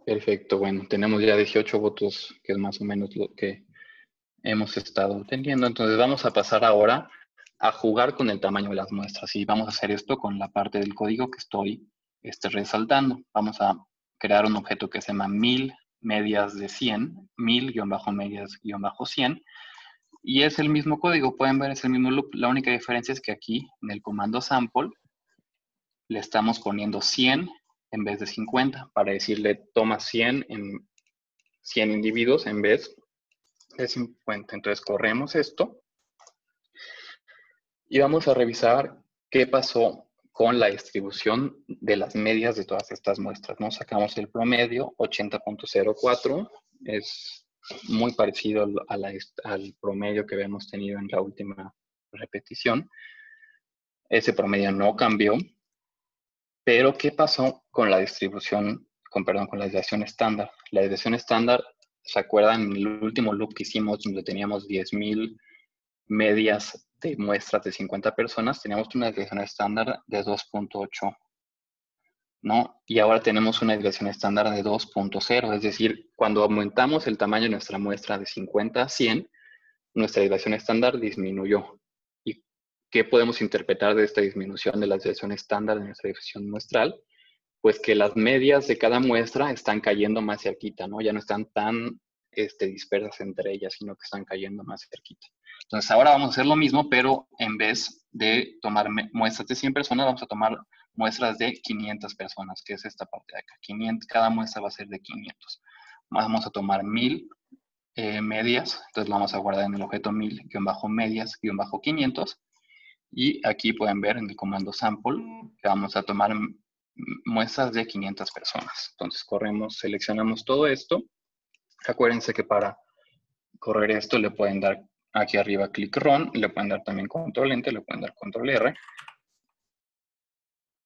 S1: Perfecto, bueno, tenemos ya 18 votos, que es más o menos lo que hemos estado teniendo. Entonces vamos a pasar ahora a jugar con el tamaño de las muestras. Y vamos a hacer esto con la parte del código que estoy resaltando. Vamos a crear un objeto que se llama 1000 medias de 100, 1000-medias-100. Y es el mismo código, pueden ver, es el mismo loop. La única diferencia es que aquí, en el comando sample, le estamos poniendo 100 en vez de 50, para decirle toma 100 individuos en vez de 50. Entonces corremos esto y vamos a revisar qué pasó con la distribución de las medias de todas estas muestras, ¿no? Sacamos el promedio, 80.04, es muy parecido al promedio que habíamos tenido en la última repetición. Ese promedio no cambió, pero ¿qué pasó con la distribución, con la desviación estándar? La desviación estándar, ¿se acuerdan? En el último loop que hicimos, donde teníamos 10.000 medias de muestras de 50 personas, teníamos una desviación estándar de 2.8, ¿no? Y ahora tenemos una desviación estándar de 2.0, es decir, cuando aumentamos el tamaño de nuestra muestra de 50 a 100, nuestra desviación estándar disminuyó. ¿Y qué podemos interpretar de esta disminución de la desviación estándar de nuestra desviación muestral? Pues que las medias de cada muestra están cayendo más cerquita, ¿no? Ya no están tan dispersas entre ellas, sino que están cayendo más cerquita. Entonces ahora vamos a hacer lo mismo, pero en vez de tomar muestras de 100 personas, vamos a tomar muestras de 500 personas, que es esta parte de acá. 500, cada muestra va a ser de 500. Vamos a tomar 1000 medias, entonces lo vamos a guardar en el objeto 1000-medias-500. Y aquí pueden ver en el comando sample que vamos a tomar muestras de 500 personas. Entonces corremos, seleccionamos todo esto. Acuérdense que para correr esto le pueden dar aquí arriba clic run, le pueden dar también control enter, le pueden dar control R.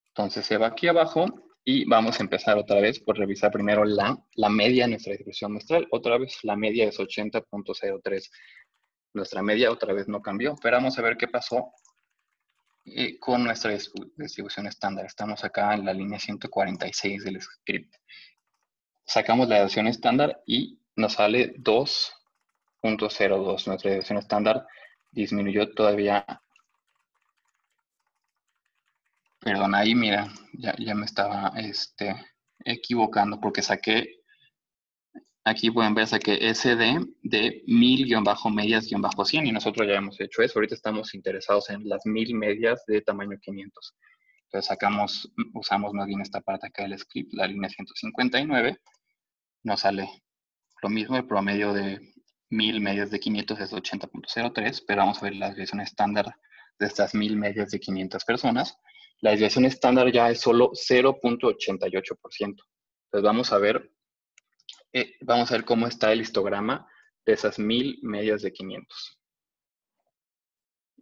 S1: Entonces se va aquí abajo y vamos a empezar otra vez por revisar primero la media de nuestra distribución muestral. Otra vez la media es 80.03. Nuestra media otra vez no cambió, pero vamos a ver qué pasó con nuestra distribución estándar. Estamos acá en la línea 146 del script. Sacamos la desviación estándar y nos sale 2.02. Nuestra desviación estándar disminuyó todavía. Perdón, ahí mira, ya me estaba equivocando porque saqué, aquí pueden ver, saqué SD de 1000-medias-100 y nosotros ya hemos hecho eso. Ahorita estamos interesados en las 1000 medias de tamaño 500. Entonces usamos más bien esta parte acá del script, la línea 159. Nos sale lo mismo, el promedio de 1000 medias de 500 es 80.03, pero vamos a ver la desviación estándar de estas 1000 medias de 500 personas. La desviación estándar ya es solo 0.88%. Entonces vamos a ver cómo está el histograma de esas 1000 medias de 500.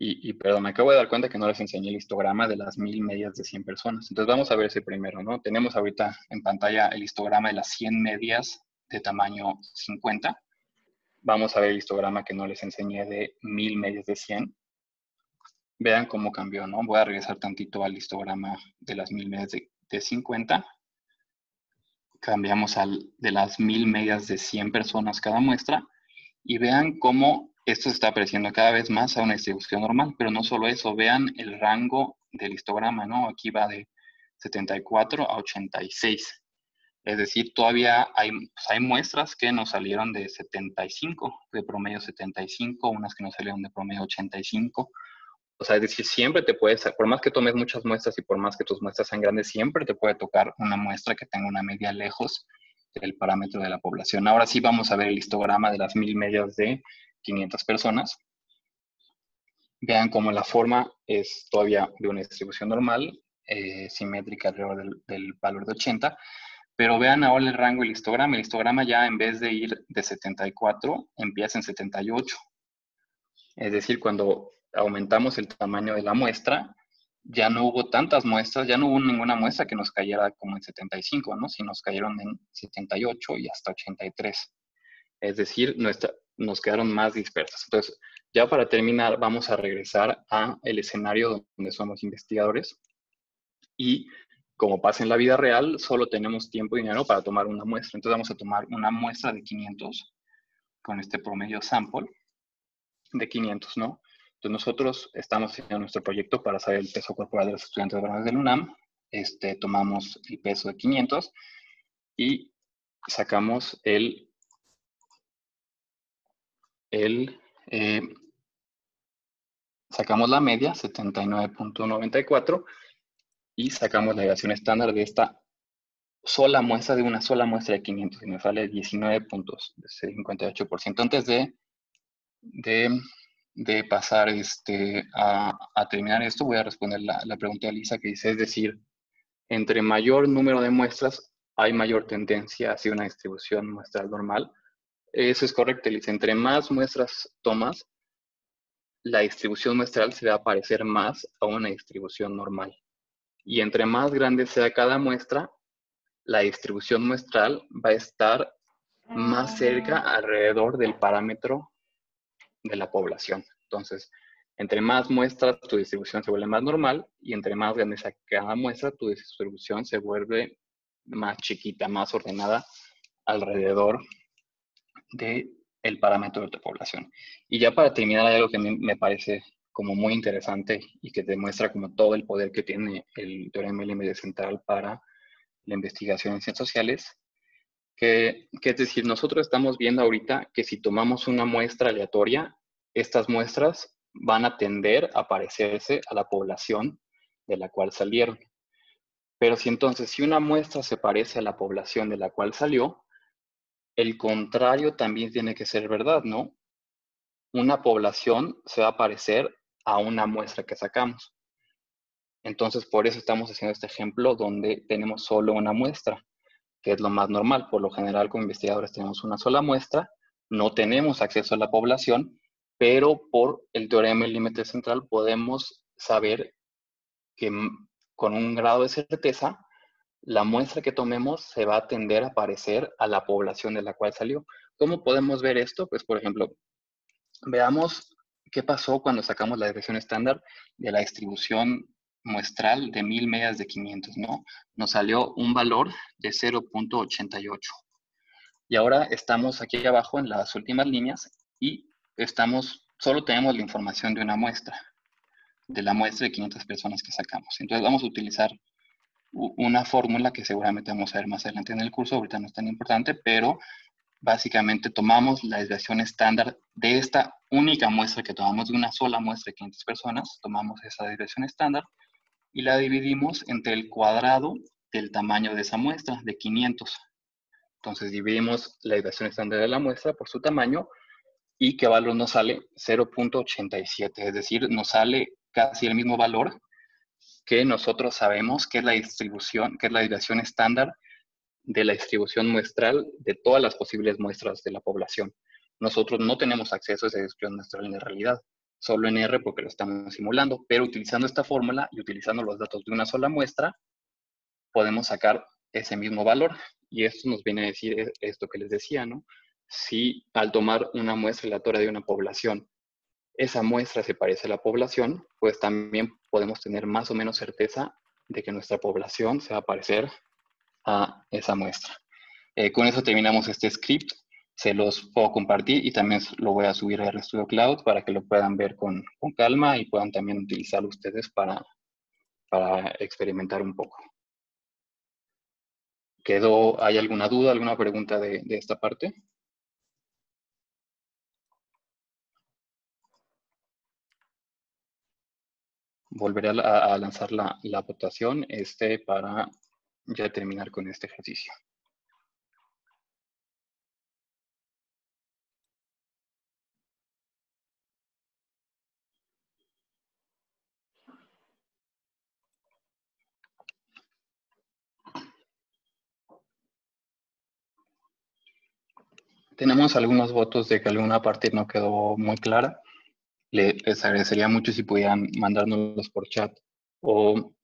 S1: Y perdón, me acabo de dar cuenta que no les enseñé el histograma de las 1000 medias de 100 personas. Entonces vamos a ver ese primero, ¿no? Tenemos ahorita en pantalla el histograma de las 100 medias de tamaño 50. vamos a ver el histograma que no les enseñé de 1000 medias de 100. Vean cómo cambió, ¿no? Voy a regresar tantito al histograma de las 1000 medias de 50. Cambiamos de las 1000 medias de 100 personas cada muestra. Y vean cómo esto se está pareciendo cada vez más a una distribución normal. Pero no solo eso, vean el rango del histograma, ¿no? Aquí va de 74 a 86. Es decir, todavía hay muestras que nos salieron de 75, de promedio 75, unas que nos salieron de promedio 85. O sea, es decir, siempre te puedes, por más que tomes muchas muestras y por más que tus muestras sean grandes, siempre te puede tocar una muestra que tenga una media lejos del parámetro de la población. Ahora sí vamos a ver el histograma de las 1000 medias de 500 personas. Vean cómo la forma es todavía de una distribución normal, simétrica alrededor del valor de 80. Pero vean ahora el rango del histograma. El histograma ya en vez de ir de 74, empieza en 78. Es decir, cuando aumentamos el tamaño de la muestra, ya no hubo tantas muestras, ya no hubo ninguna muestra que nos cayera como en 75, ¿no? Si nos cayeron en 78 y hasta 83. Es decir, nos quedaron más dispersas. Entonces, ya para terminar, vamos a regresar al escenario donde somos investigadores y como pasa en la vida real, solo tenemos tiempo y dinero para tomar una muestra. Entonces vamos a tomar una muestra de 500 con este promedio sample de 500, ¿no? Entonces nosotros estamos haciendo nuestro proyecto para saber el peso corporal de los estudiantes varones del UNAM. Tomamos el peso de 500 y sacamos sacamos la media, 79.94, y sacamos la desviación estándar de esta sola muestra, de una sola muestra de 500, y me sale 19.58%. Antes de pasar a terminar esto, voy a responder la pregunta de Lisa, que dice, es decir, entre mayor número de muestras, hay mayor tendencia hacia una distribución muestral normal. Eso es correcto, Lisa. Entre más muestras tomas, la distribución muestral se va a parecer más a una distribución normal. Y entre más grande sea cada muestra, la distribución muestral va a estar más cerca alrededor del parámetro de la población. Entonces, entre más muestras, tu distribución se vuelve más normal, y entre más grande sea cada muestra, tu distribución se vuelve más chiquita, más ordenada alrededor del parámetro de tu población. Y ya para terminar, hay algo que me parece como muy interesante y que demuestra como todo el poder que tiene el teorema del límite central para la investigación en ciencias sociales, que es decir, nosotros estamos viendo ahorita que si tomamos una muestra aleatoria, estas muestras van a tender a parecerse a la población de la cual salieron. Pero si una muestra se parece a la población de la cual salió, el contrario también tiene que ser verdad, ¿no? Una población se va a parecer a una muestra que sacamos. Entonces, por eso estamos haciendo este ejemplo donde tenemos solo una muestra, que es lo más normal. Por lo general, como investigadores tenemos una sola muestra, no tenemos acceso a la población, pero por el teorema del límite central podemos saber que con un grado de certeza, la muestra que tomemos se va a tender a parecer a la población de la cual salió. ¿Cómo podemos ver esto? Pues, por ejemplo, veamos qué pasó cuando sacamos la desviación estándar de la distribución muestral de 1000 medias de 500, ¿no? Nos salió un valor de 0.88. Y ahora estamos aquí abajo en las últimas líneas y solo tenemos la información de una muestra, de la muestra de 500 personas que sacamos. Entonces vamos a utilizar una fórmula que seguramente vamos a ver más adelante en el curso, ahorita no es tan importante, pero básicamente tomamos la desviación estándar de esta única muestra que tomamos, de una sola muestra de 500 personas, tomamos esa desviación estándar y la dividimos entre el cuadrado del tamaño de esa muestra, de 500. Entonces dividimos la desviación estándar de la muestra por su tamaño, y ¿qué valor nos sale? 0.87, es decir, nos sale casi el mismo valor que nosotros sabemos que es la distribución, que es la desviación estándar de la distribución muestral de todas las posibles muestras de la población. Nosotros no tenemos acceso a esa distribución muestral en la realidad, solo en R porque lo estamos simulando, pero utilizando esta fórmula y utilizando los datos de una sola muestra, podemos sacar ese mismo valor. Y esto nos viene a decir esto que les decía, ¿no? si al tomar una muestra aleatoria de una población, esa muestra se parece a la población, pues también podemos tener más o menos certeza de que nuestra población se va a parecer a esa muestra. Con eso terminamos este script. Se los puedo compartir y también lo voy a subir a RStudio Cloud para que lo puedan ver con calma y puedan también utilizarlo ustedes para experimentar un poco. ¿Hay alguna duda, alguna pregunta de esta parte? Volveré a lanzar la votación para ya terminar con este ejercicio. Tenemos algunos votos de que alguna parte no quedó muy clara. Les agradecería mucho si pudieran mandárnoslos por chat o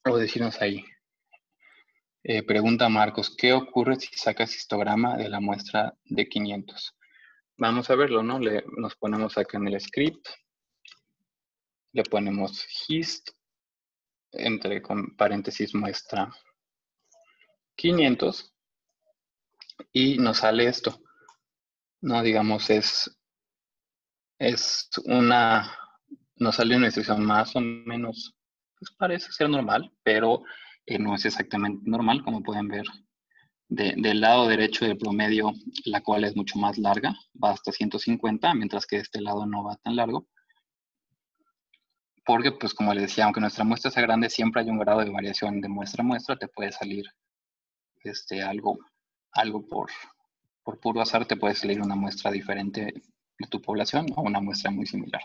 S1: decirnos ahí. Pregunta Marcos, ¿qué ocurre si sacas histograma de la muestra de 500? Vamos a verlo, ¿no? Nos ponemos acá en el script, le ponemos hist, entre paréntesis muestra 500, y nos sale esto, ¿no? Digamos, nos sale una instrucción más o menos, pues parece ser normal, pero no es exactamente normal, como pueden ver. Del lado derecho del promedio, la cola es mucho más larga, va hasta 150, mientras que de este lado no va tan largo. Porque, pues como les decía, aunque nuestra muestra sea grande, siempre hay un grado de variación de muestra a muestra. Te puede salir algo por puro azar, te puede salir una muestra diferente de tu población o una muestra muy similar.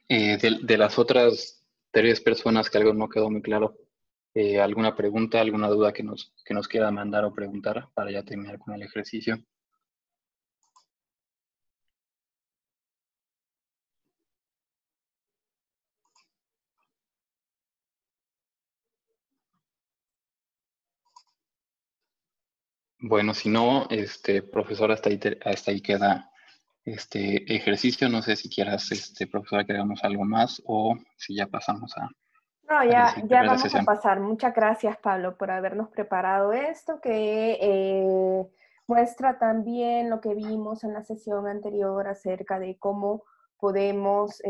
S1: De las otras 3 personas que algo no quedó muy claro, ¿alguna pregunta, alguna duda que nos quiera mandar o preguntar para ya terminar con el ejercicio? Bueno, si no, profesor, hasta ahí queda este ejercicio. No sé si quieras, profesora, que hagamos algo más o si ya pasamos
S2: No,
S1: a la
S2: ya
S1: siguiente
S2: vamos a
S1: sesión.
S2: pasar. Muchas gracias, Pablo, por habernos preparado esto, que muestra también lo que vimos en la sesión anterior acerca de cómo podemos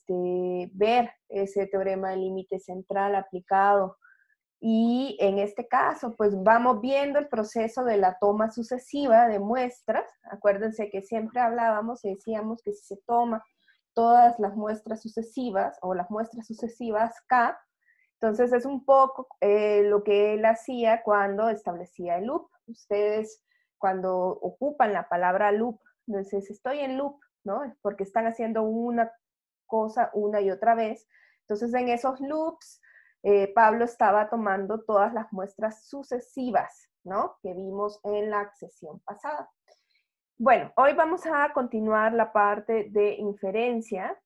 S2: ver ese teorema del límite central aplicado. Y en este caso, pues vamos viendo el proceso de la toma sucesiva de muestras. Acuérdense que siempre hablábamos y decíamos que si se toma todas las muestras sucesivas o las muestras sucesivas K, entonces es un poco lo que él hacía cuando establecía el loop. Ustedes cuando ocupan la palabra loop, entonces estoy en loop, ¿no? Porque están haciendo una cosa una y otra vez. Entonces en esos loops, Pablo estaba tomando todas las muestras sucesivas, ¿no? Que vimos en la sesión pasada. Bueno, hoy vamos a continuar la parte de inferencia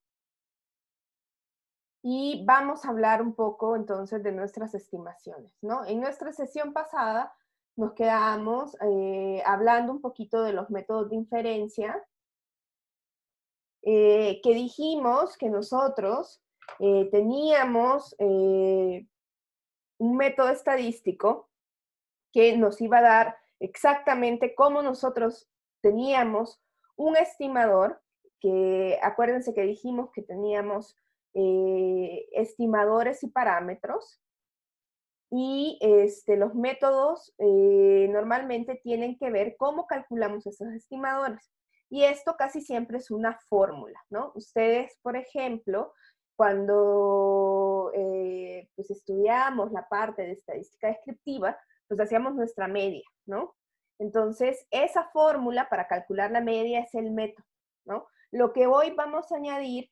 S2: y vamos a hablar un poco entonces de nuestras estimaciones, ¿no? En nuestra sesión pasada nos quedamos hablando un poquito de los métodos de inferencia, que dijimos que nosotros teníamos un método estadístico que nos iba a dar exactamente cómo nosotros teníamos un estimador, que acuérdense que dijimos que teníamos estimadores y parámetros, y los métodos normalmente tienen que ver cómo calculamos esos estimadores. Y esto casi siempre es una fórmula, ¿no? Ustedes, por ejemplo, cuando pues estudiamos la parte de estadística descriptiva, pues hacíamos nuestra media, ¿no? Entonces, esa fórmula para calcular la media es el método, ¿no? Lo que hoy vamos a añadir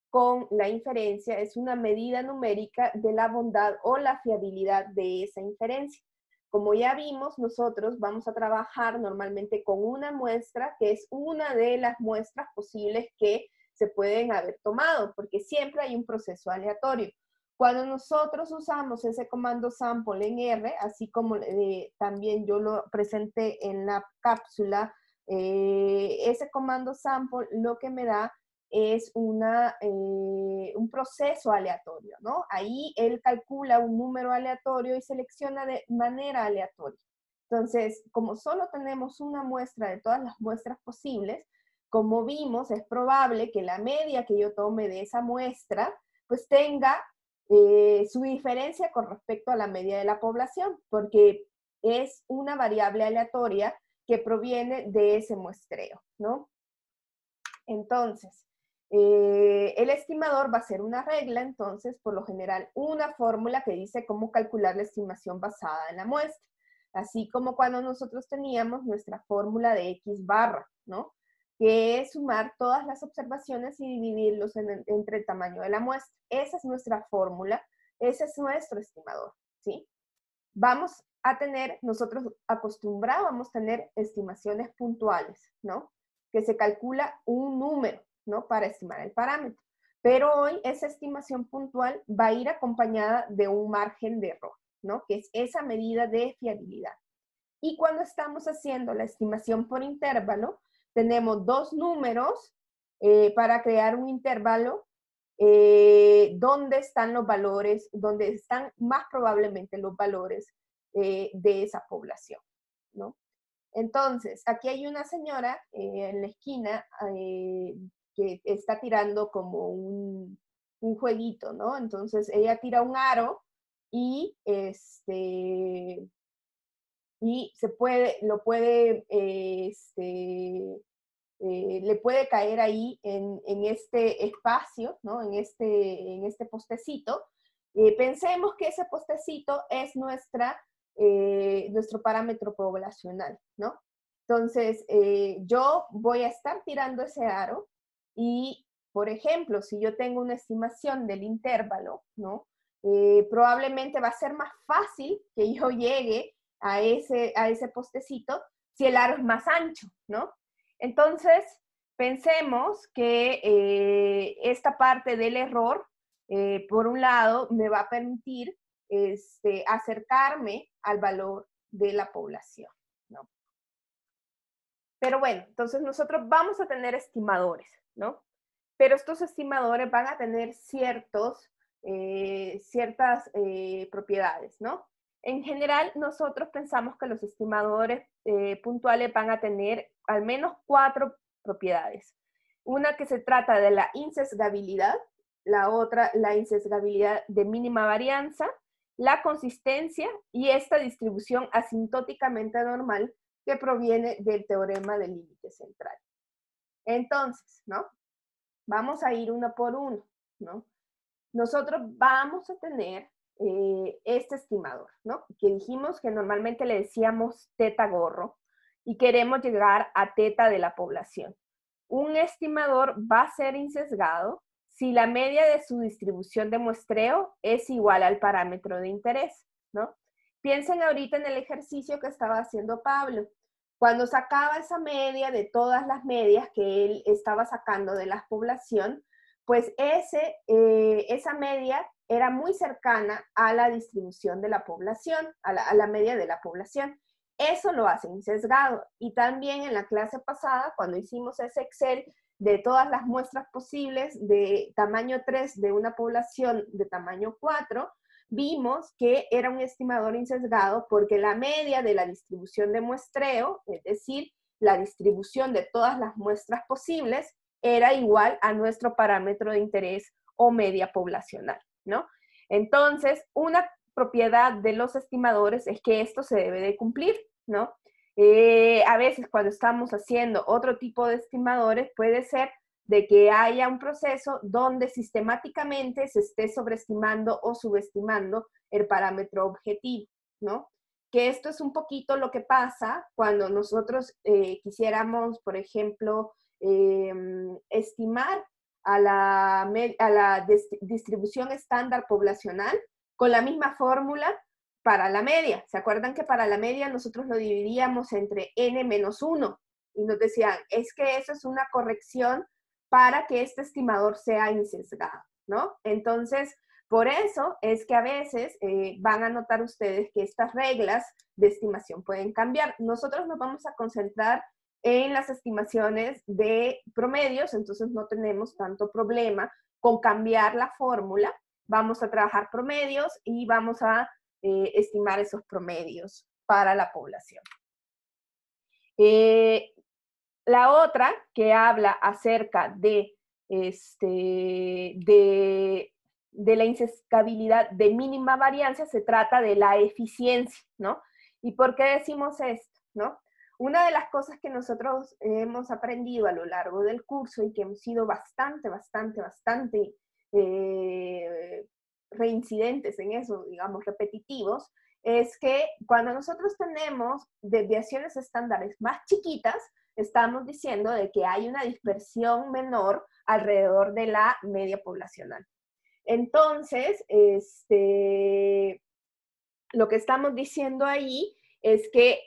S2: con la inferencia es una medida numérica de la bondad o la fiabilidad de esa inferencia. Como ya vimos, nosotros vamos a trabajar normalmente con una muestra que es una de las muestras posibles que se pueden haber tomado, porque siempre hay un proceso aleatorio. Cuando nosotros usamos ese comando sample en R, así como también yo lo presenté en la cápsula, ese comando sample lo que me da es un proceso aleatorio, ¿no? Ahí él calcula un número aleatorio y selecciona de manera aleatoria. Entonces, como solo tenemos una muestra de todas las muestras posibles, como vimos, es probable que la media que yo tome de esa muestra, pues tenga su diferencia con respecto a la media de la población, porque es una variable aleatoria que proviene de ese muestreo, ¿no? Entonces, el estimador va a ser una regla, entonces, por lo general, una fórmula que dice cómo calcular la estimación basada en la muestra, así como cuando nosotros teníamos nuestra fórmula de X barra, ¿no? Que es sumar todas las observaciones y dividirlos entre el tamaño de la muestra. Esa es nuestra fórmula, ese es nuestro estimador, ¿sí? Vamos a tener, nosotros acostumbrábamos tener estimaciones puntuales, ¿no? Que se calcula un número, ¿no? Para estimar el parámetro. Pero hoy esa estimación puntual va a ir acompañada de un margen de error, ¿no? Que es esa medida de fiabilidad. Y cuando estamos haciendo la estimación por intervalo, tenemos dos números para crear un intervalo donde están los valores, donde están más probablemente los valores de esa población, ¿no? Entonces, aquí hay una señora en la esquina que está tirando como un jueguito, ¿no? Entonces, ella tira un aro y le puede caer ahí en este espacio, ¿no? En este postecito. Pensemos que ese postecito es nuestro parámetro poblacional, ¿no? Entonces, yo voy a estar tirando ese aro y, por ejemplo, si yo tengo una estimación del intervalo, ¿no? Probablemente va a ser más fácil que yo llegue a ese postecito si el aro es más ancho, ¿no? Entonces, pensemos que esta parte del error, por un lado, me va a permitir acercarme al valor de la población, ¿no? Pero bueno, entonces nosotros vamos a tener estimadores, ¿no? Pero estos estimadores van a tener ciertas propiedades, ¿no? En general, nosotros pensamos que los estimadores puntuales van a tener al menos 4 propiedades. Una que se trata de la insesgabilidad, la otra, la insesgabilidad de mínima varianza, la consistencia y esta distribución asintóticamente normal que proviene del teorema del límite central. Entonces, ¿no? Vamos a ir uno por uno, ¿no? Nosotros vamos a tener este estimador, ¿no? Que dijimos que normalmente le decíamos teta gorro y queremos llegar a teta de la población. Un estimador va a ser insesgado si la media de su distribución de muestreo es igual al parámetro de interés, ¿no? Piensen ahorita en el ejercicio que estaba haciendo Pablo. Cuando sacaba esa media de todas las medias que él estaba sacando de la población, pues esa media era muy cercana a la distribución de la población, a la media de la población. Eso lo hace insesgado. Y también en la clase pasada, cuando hicimos ese Excel de todas las muestras posibles de tamaño 3 de una población de tamaño 4, vimos que era un estimador insesgado porque la media de la distribución de muestreo, es decir, la distribución de todas las muestras posibles, era igual a nuestro parámetro de interés o media poblacional, ¿no? Entonces, una propiedad de los estimadores es que esto se debe de cumplir, ¿no? A veces cuando estamos haciendo otro tipo de estimadores puede ser de que haya un proceso donde sistemáticamente se esté sobreestimando o subestimando el parámetro objetivo, ¿no? Que esto es un poquito lo que pasa cuando nosotros quisiéramos, por ejemplo, estimar a la distribución estándar poblacional con la misma fórmula para la media. ¿Se acuerdan que para la media nosotros lo dividíamos entre n-1? Y nos decían, es que eso es una corrección para que este estimador sea insesgado, ¿no? Entonces, Por eso es que a veces van a notar ustedes que estas reglas de estimación pueden cambiar. Nosotros nos vamos a concentrar en las estimaciones de promedios, entonces no tenemos tanto problema con cambiar la fórmula. Vamos a trabajar promedios y vamos a estimar esos promedios para la población. La otra que habla acerca de la inestabilidad de mínima varianza, se trata de la eficiencia, ¿no? ¿Y por qué decimos esto, no? Una de las cosas que nosotros hemos aprendido a lo largo del curso y que hemos sido bastante reincidentes en eso, digamos, repetitivos, es que cuando nosotros tenemos desviaciones estándares más chiquitas, estamos diciendo de que hay una dispersión menor alrededor de la media poblacional. Entonces, lo que estamos diciendo ahí es que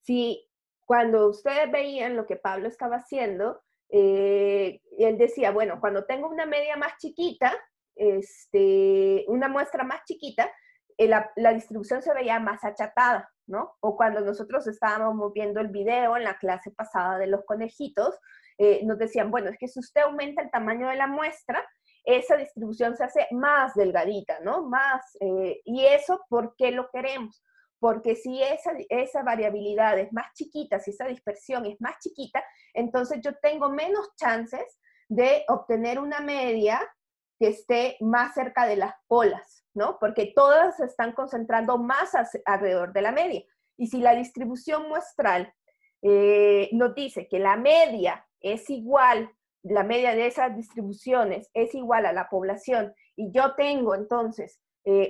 S2: si cuando ustedes veían lo que Pablo estaba haciendo, él decía, bueno, cuando tengo una media más chiquita, una muestra más chiquita, la distribución se veía más achatada, ¿no? O cuando nosotros estábamos viendo el video en la clase pasada de los conejitos, nos decían, bueno, es que si usted aumenta el tamaño de la muestra, esa distribución se hace más delgadita, ¿no? Y eso, ¿por qué lo queremos? Porque si esa variabilidad es más chiquita, si esa dispersión es más chiquita, entonces yo tengo menos chances de obtener una media que esté más cerca de las polas, ¿no? Porque todas se están concentrando más alrededor de la media. Y si la distribución muestral nos dice que la media es igual, la media de esas distribuciones es igual a la población, y yo tengo entonces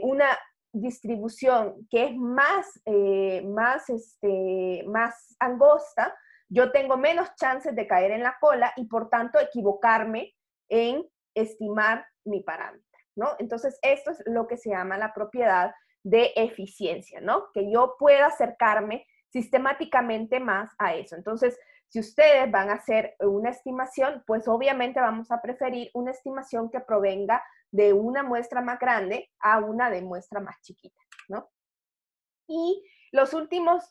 S2: una distribución que es más angosta, yo tengo menos chances de caer en la cola y por tanto equivocarme en estimar mi parámetro, ¿no? Entonces esto es lo que se llama la propiedad de eficiencia, ¿no? Que yo pueda acercarme sistemáticamente más a eso. Entonces, si ustedes van a hacer una estimación, pues obviamente vamos a preferir una estimación que provenga de una muestra más grande a una de muestra más chiquita, ¿no? Y las últimas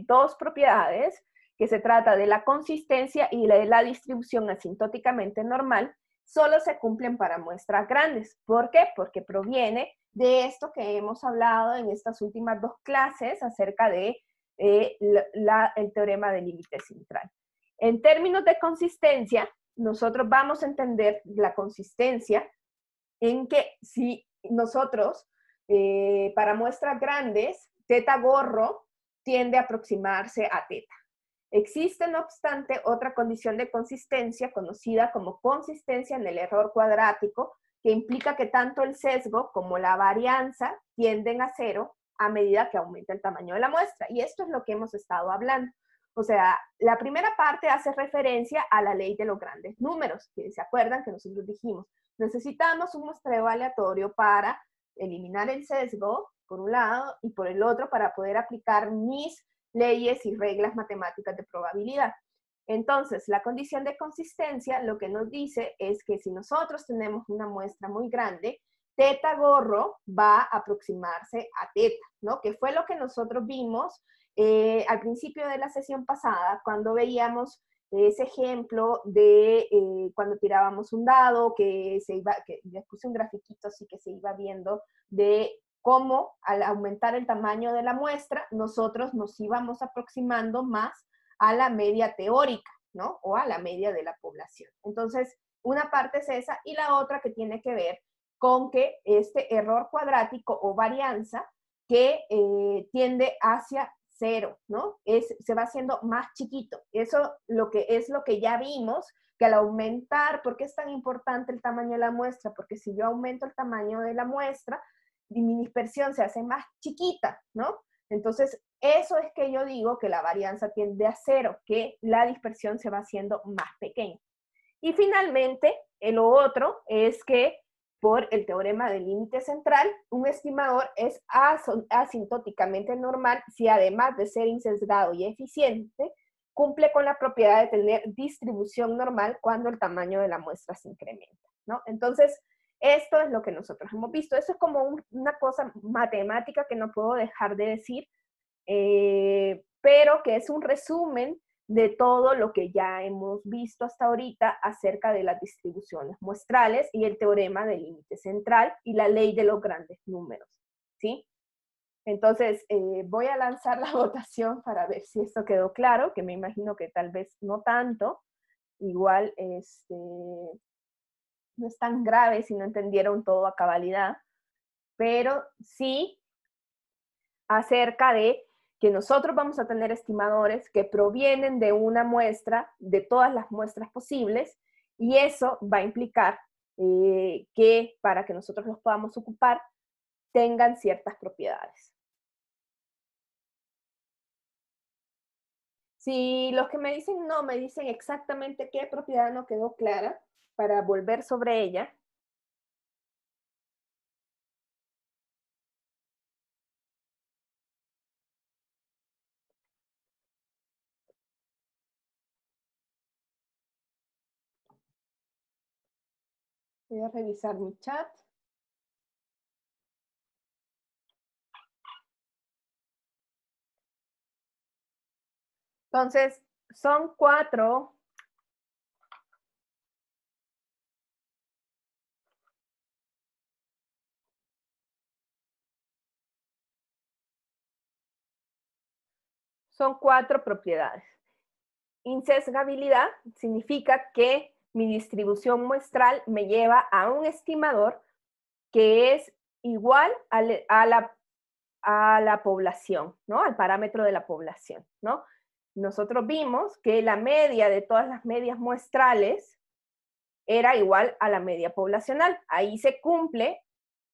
S2: dos propiedades, que se trata de la consistencia y de la distribución asintóticamente normal, solo se cumplen para muestras grandes. ¿Por qué? Porque proviene de esto que hemos hablado en estas últimas dos clases acerca de el teorema del límite central. En términos de consistencia, nosotros vamos a entender la consistencia en que si nosotros, para muestras grandes, teta gorro tiende a aproximarse a teta. Existe, no obstante, otra condición de consistencia conocida como consistencia en el error cuadrático, que implica que tanto el sesgo como la varianza tienden a cero a medida que aumenta el tamaño de la muestra. Y esto es lo que hemos estado hablando. O sea, la primera parte hace referencia a la ley de los grandes números, que se acuerdan que nosotros dijimos, necesitamos un muestreo aleatorio para eliminar el sesgo, por un lado, y por el otro, para poder aplicar mis leyes y reglas matemáticas de probabilidad. Entonces, la condición de consistencia lo que nos dice es que si nosotros tenemos una muestra muy grande, teta gorro va a aproximarse a teta, ¿no? Que fue lo que nosotros vimos al principio de la sesión pasada, cuando veíamos ese ejemplo de cuando tirábamos un dado, que les puse un grafiquito así que se iba viendo de cómo al aumentar el tamaño de la muestra, nosotros nos íbamos aproximando más a la media teórica, ¿no? O a la media de la población. Entonces, una parte es esa, y la otra que tiene que ver con que este error cuadrático o varianza que tiende hacia cero, ¿no? Se va haciendo más chiquito. Eso es lo que ya vimos, que al aumentar, ¿por qué es tan importante el tamaño de la muestra? Porque si yo aumento el tamaño de la muestra, mi dispersión se hace más chiquita, ¿no? Entonces, eso es que yo digo que la varianza tiende a cero, que la dispersión se va haciendo más pequeña. Y finalmente, lo otro es que por el teorema del límite central, un estimador es asintóticamente normal si además de ser insesgado y eficiente, cumple con la propiedad de tener distribución normal cuando el tamaño de la muestra se incrementa, ¿no? Entonces, Esto es lo que nosotros hemos visto. Eso es como una cosa matemática que no puedo dejar de decir, pero que es un resumen de todo lo que ya hemos visto hasta ahorita acerca de las distribuciones muestrales y el teorema del límite central y la ley de los grandes números, ¿sí? Entonces, voy a lanzar la votación para ver si esto quedó claro, que me imagino que tal vez no tanto. Igual, no es tan grave si no entendieron todo a cabalidad, pero sí acerca de que nosotros vamos a tener estimadores que provienen de una muestra, de todas las muestras posibles, y eso va a implicar que para que nosotros los podamos ocupar, tengan ciertas propiedades. Si los que me dicen no me dicen exactamente qué propiedad no quedó clara, para volver sobre ella, voy a revisar mi chat. Entonces, son cuatro propiedades. Insesgabilidad significa que mi distribución muestral me lleva a un estimador que es igual a la población, ¿no? Al parámetro de la población, ¿no? Nosotros vimos que la media de todas las medias muestrales era igual a la media poblacional. Ahí se cumple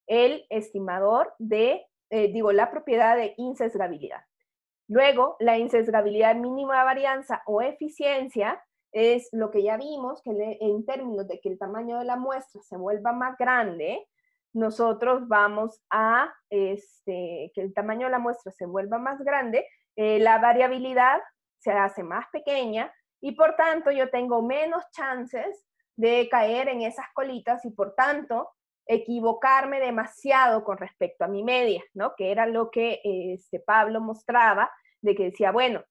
S2: el estimador de, la propiedad de insesgabilidad. Luego, la insesgabilidad mínima de varianza o eficiencia es lo que ya vimos, que en términos de que el tamaño de la muestra se vuelva más grande, nosotros vamos a que el tamaño de la muestra se vuelva más grande, la variabilidad se hace más pequeña y por tanto yo tengo menos chances de caer en esas colitas y por tanto equivocarme demasiado con respecto a mi media, ¿no? Que era lo que Pablo mostraba, de que decía, bueno,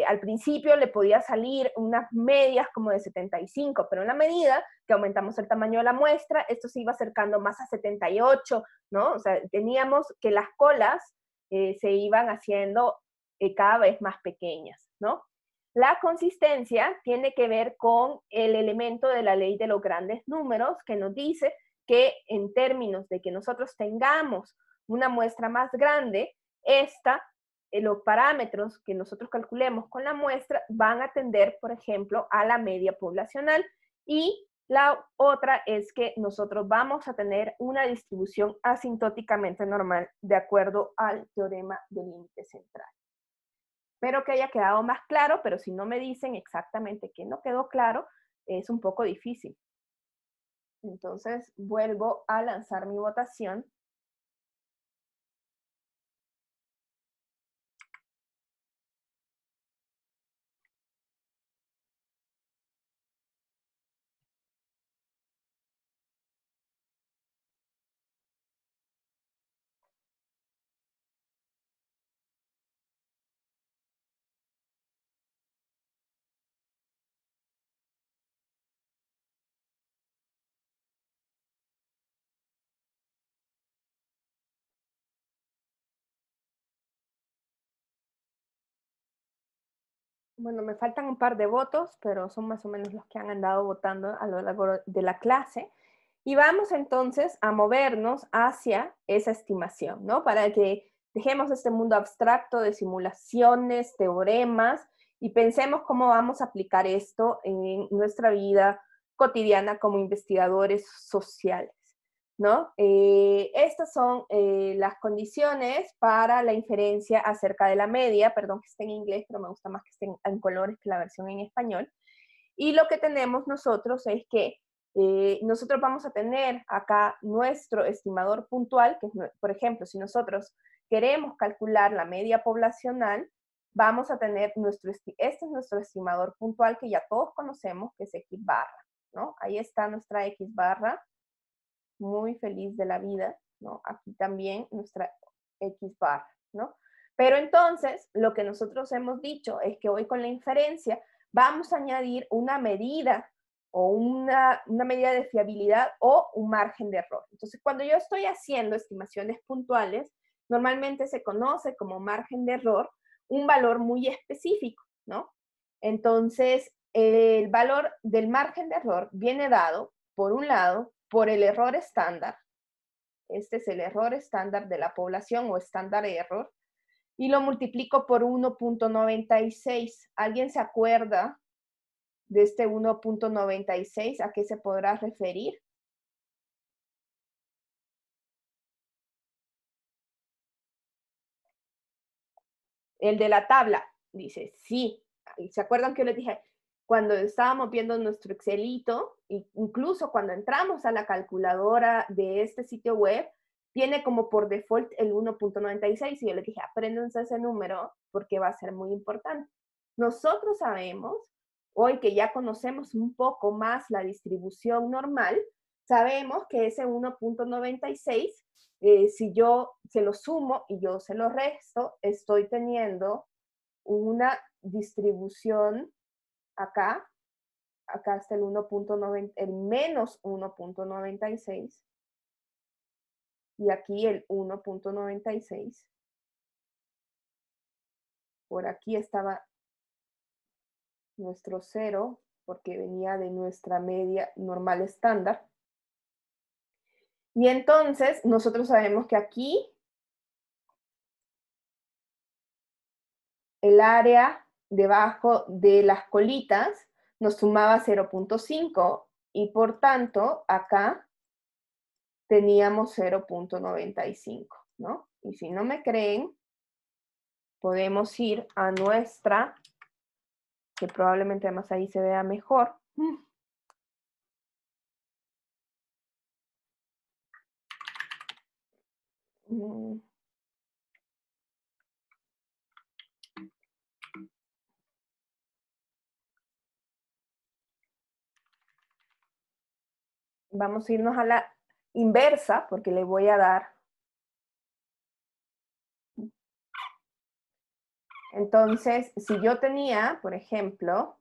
S2: al principio le podía salir unas medias como de 75, pero en la medida que aumentamos el tamaño de la muestra, esto se iba acercando más a 78, ¿no? O sea, teníamos que las colas se iban haciendo cada vez más pequeñas, ¿no? La consistencia tiene que ver con el elemento de la ley de los grandes números que nos dice que en términos de que nosotros tengamos una muestra más grande, los parámetros que nosotros calculemos con la muestra van a tender, por ejemplo, a la media poblacional. Y la otra es que nosotros vamos a tener una distribución asintóticamente normal de acuerdo al teorema del límite central. Espero que haya quedado más claro, pero si no me dicen exactamente qué no quedó claro, es un poco difícil. Entonces, vuelvo a lanzar mi votación. Bueno, me faltan un par de votos, pero son más o menos los que han andado votando a lo largo de la clase. Y vamos entonces a movernos hacia esa estimación, ¿no? Para que dejemos este mundo abstracto de simulaciones, teoremas, y pensemos cómo vamos a aplicar esto en nuestra vida cotidiana como investigadores sociales, ¿no? Estas son las condiciones para la inferencia acerca de la media, perdón que esté en inglés, pero me gusta más que estén en colores que la versión en español. Y lo que tenemos nosotros es que nosotros vamos a tener acá nuestro estimador puntual, que es, por ejemplo, si nosotros queremos calcular la media poblacional, vamos a tener este es nuestro estimador puntual que ya todos conocemos, que es X barra, ¿no? Ahí está nuestra X barra. muy feliz de la vida, ¿no? Aquí también nuestra X bar, ¿no? Pero entonces, lo que nosotros hemos dicho es que hoy con la inferencia vamos a añadir una medida o una medida de fiabilidad o un margen de error. Entonces, cuando yo estoy haciendo estimaciones puntuales, normalmente se conoce como margen de error un valor muy específico, ¿no? Entonces, el valor del margen de error viene dado, por un lado, por el error estándar. Este es el error estándar de la población o estándar error. Y lo multiplico por 1.96. ¿Alguien se acuerda de este 1.96? ¿A qué se podrá referir? El de la tabla. Dice, sí. ¿Se acuerdan que yo les dije? Cuando estábamos viendo nuestro Excelito, incluso cuando entramos a la calculadora de este sitio web, tiene como por default el 1.96 y yo les dije, apréndanse ese número porque va a ser muy importante. Nosotros sabemos, hoy que ya conocemos un poco más la distribución normal, sabemos que ese 1.96, si yo se lo sumo y yo se lo resto, estoy teniendo una distribución acá está el 1.90, el menos 1.96 y aquí el 1.96. Por aquí estaba nuestro 0 porque venía de nuestra media normal estándar. Y entonces nosotros sabemos que aquí el área debajo de las colitas nos sumaba 0.5 y por tanto acá teníamos 0.95, ¿no? Y si no me creen, podemos ir a nuestra, que probablemente además ahí se vea mejor. Vamos a irnos a la inversa, porque le voy a dar. Entonces, si yo tenía, por ejemplo,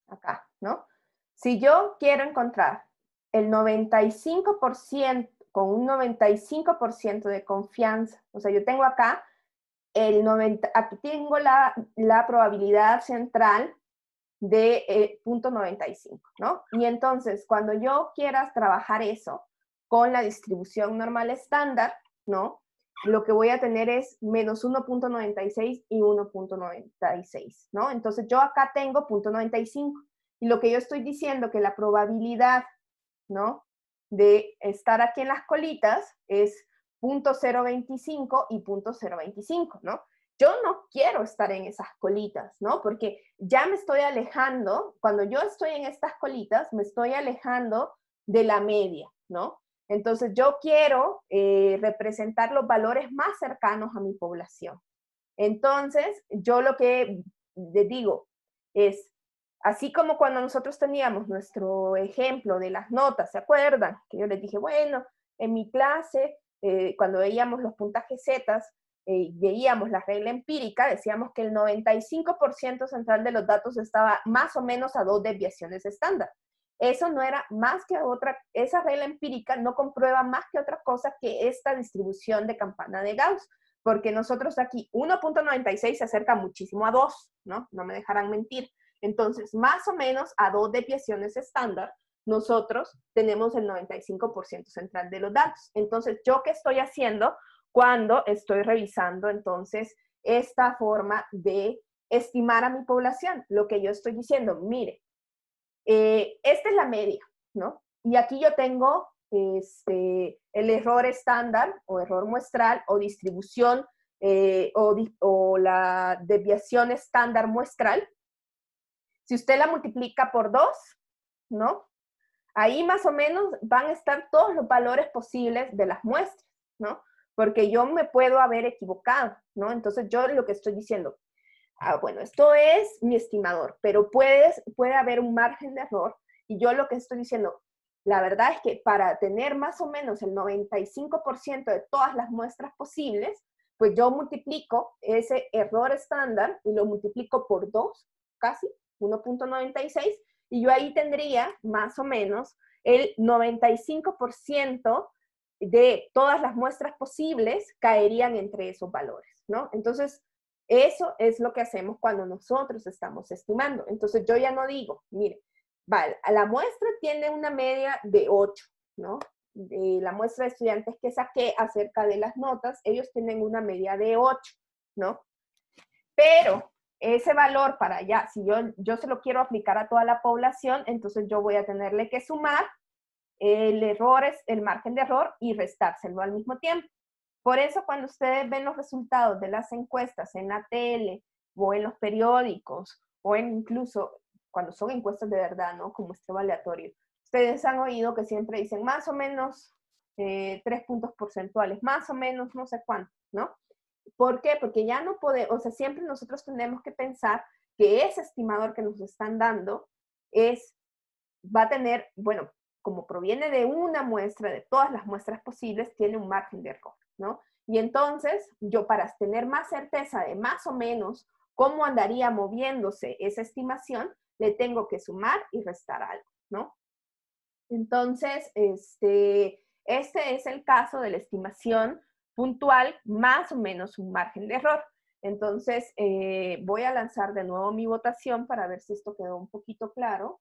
S2: acá, ¿no? Si yo quiero encontrar el 95%, con un 95% de confianza, o sea, yo tengo acá el 90, aquí tengo la probabilidad central de 0.95, ¿no? Y entonces, cuando yo quieras trabajar eso con la distribución normal estándar, ¿no? Lo que voy a tener es menos 1.96 y 1.96, ¿no? Entonces, yo acá tengo 0.95. Y lo que yo estoy diciendo que la probabilidad, ¿no? De estar aquí en las colitas es 0.025 y 0.025, ¿no? Yo no quiero estar en esas colitas, ¿no? Porque ya me estoy alejando, cuando yo estoy en estas colitas, me estoy alejando de la media, ¿no? Entonces yo quiero representar los valores más cercanos a mi población. Entonces, yo lo que les digo es, así como cuando nosotros teníamos nuestro ejemplo de las notas, ¿se acuerdan? Que yo les dije, bueno, en mi clase, cuando veíamos los puntajes zetas, veíamos la regla empírica, decíamos que el 95% central de los datos estaba más o menos a 2 desviaciones estándar. Eso no era más que otra, esa regla empírica no comprueba más que otra cosa que esta distribución de campana de Gauss, porque nosotros aquí 1.96 se acerca muchísimo a 2, ¿no? No me dejarán mentir. Entonces, más o menos a 2 desviaciones estándar, nosotros tenemos el 95% central de los datos. Entonces, ¿yo qué estoy haciendo cuando estoy revisando entonces esta forma de estimar a mi población? Lo que yo estoy diciendo, mire, esta es la media, ¿no? Y aquí yo tengo el error estándar o error muestral o distribución o la desviación estándar muestral. Si usted la multiplica por 2, ¿no? Ahí más o menos van a estar todos los valores posibles de las muestras, ¿no? Porque yo me puedo haber equivocado, ¿no? Entonces yo lo que estoy diciendo, bueno, esto es mi estimador, pero puede haber un margen de error y yo lo que estoy diciendo, la verdad es que para tener más o menos el 95% de todas las muestras posibles, pues yo multiplico ese error estándar y lo multiplico por 2, casi, 1.96, y yo ahí tendría más o menos el 95% de todas las muestras posibles caerían entre esos valores, ¿no? Entonces, eso es lo que hacemos cuando nosotros estamos estimando. Entonces, yo ya no digo, mire, vale, la muestra tiene una media de 8, ¿no? De la muestra de estudiantes que saqué acerca de las notas, ellos tienen una media de 8, ¿no? Pero ese valor para allá, si yo se lo quiero aplicar a toda la población, entonces yo voy a tenerle que sumar el margen de error y restárselo al mismo tiempo. Por eso cuando ustedes ven los resultados de las encuestas en la tele o en los periódicos o incluso cuando son encuestas de verdad, ¿no? Como este aleatorio, ustedes han oído que siempre dicen más o menos 3 puntos porcentuales, más o menos no sé cuánto, ¿no? ¿Por qué? Porque ya no podemos, o sea, siempre nosotros tenemos que pensar que ese estimador que nos están dando va a tener, bueno, como proviene de una muestra, de todas las muestras posibles, tiene un margen de error, ¿no? Y entonces, yo para tener más certeza de más o menos cómo andaría moviéndose esa estimación, le tengo que sumar y restar algo, ¿no? Entonces, este es el caso de la estimación puntual más o menos un margen de error. Entonces, voy a lanzar de nuevo mi votación para ver si esto quedó un poquito claro.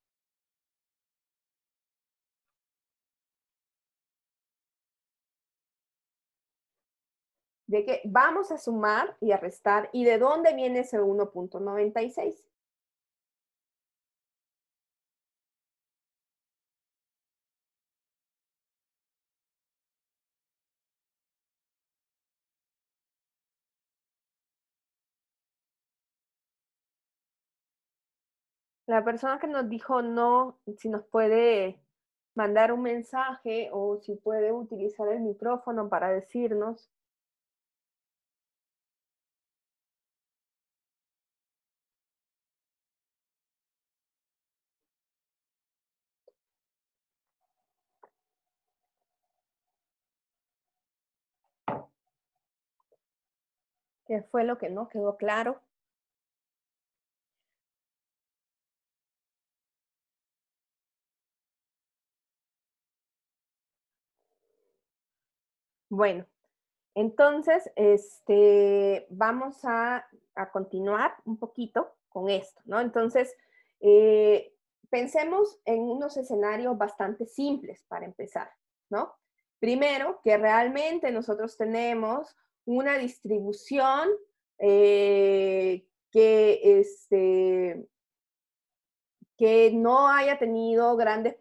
S2: De que vamos a sumar y a restar, ¿y de dónde viene ese 1.96? La persona que nos dijo no, si nos puede mandar un mensaje o si puede utilizar el micrófono para decirnos. ¿Qué fue lo que no quedó claro? Bueno, entonces, vamos a continuar un poquito con esto, ¿no? Entonces, pensemos en unos escenarios bastante simples para empezar, ¿no? Primero, que realmente nosotros tenemos una distribución que no haya tenido grandes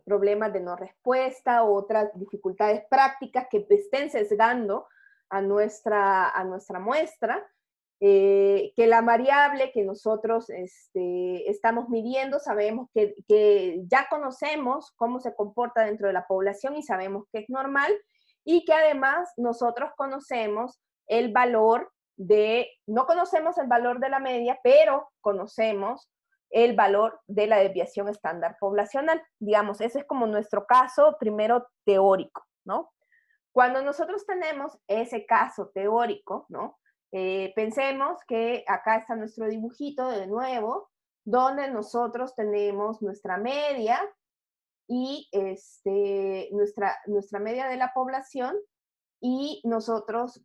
S2: problemas de no respuesta o otras dificultades prácticas que estén sesgando a nuestra muestra, que la variable que nosotros estamos midiendo sabemos que ya conocemos cómo se comporta dentro de la población y sabemos que es normal, y que además nosotros conocemos el valor no conocemos el valor de la media, pero conocemos el valor de la desviación estándar poblacional. Digamos, ese es como nuestro caso primero teórico, ¿no? Cuando nosotros tenemos ese caso teórico, ¿no? Pensemos que acá está nuestro dibujito de nuevo, donde nosotros tenemos nuestra media y nuestra media de la población, y nosotros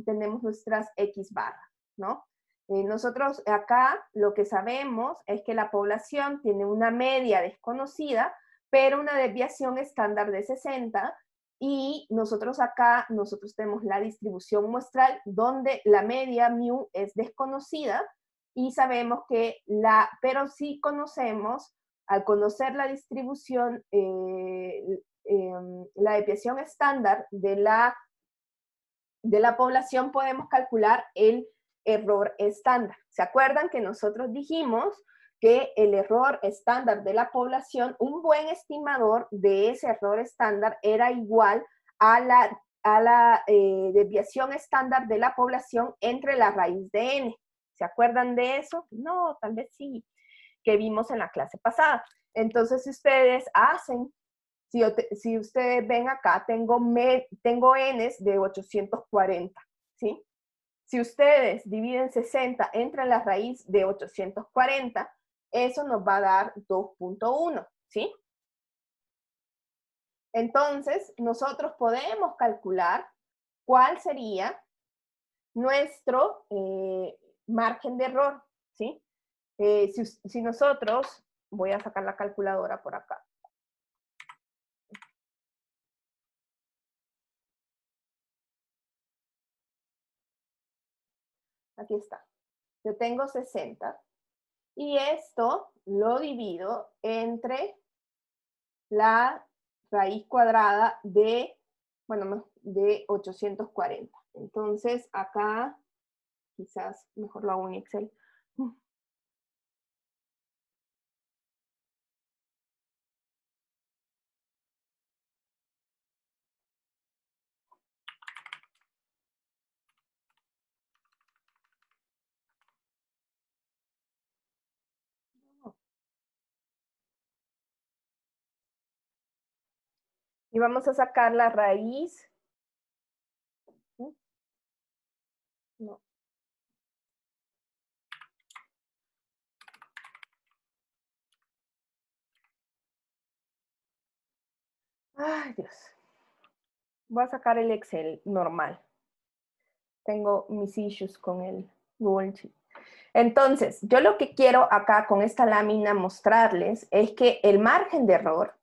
S2: tenemos nuestras X barras, ¿no? Nosotros acá lo que sabemos es que la población tiene una media desconocida, pero una desviación estándar de 60, y nosotros tenemos la distribución muestral donde la media mu es desconocida y sabemos pero sí conocemos, al conocer la distribución, la desviación estándar de la población, podemos calcular el error estándar. ¿Se acuerdan que nosotros dijimos que el error estándar de la población, un buen estimador de ese error estándar era igual a la desviación estándar de la población entre la raíz de n. ¿Se acuerdan de eso? No, tal vez sí, que vimos en la clase pasada. Entonces, si ustedes hacen, si ustedes ven acá, tengo n's de 840, ¿sí? Si ustedes dividen 60 entre la raíz de 840, eso nos va a dar 2.1, ¿sí? Entonces, nosotros podemos calcular cuál sería nuestro margen de error, ¿sí? Si nosotros, voy a sacar la calculadora por acá. Aquí está. Yo tengo 60 y esto lo divido entre la raíz cuadrada de, bueno, de 840. Entonces, acá, quizás mejor lo hago en Excel. Y vamos a sacar la raíz. No. Ay, Dios. Voy a sacar el Excel normal. Tengo mis issues con el Google Sheet. Entonces, yo lo que quiero acá con esta lámina mostrarles es que el margen de error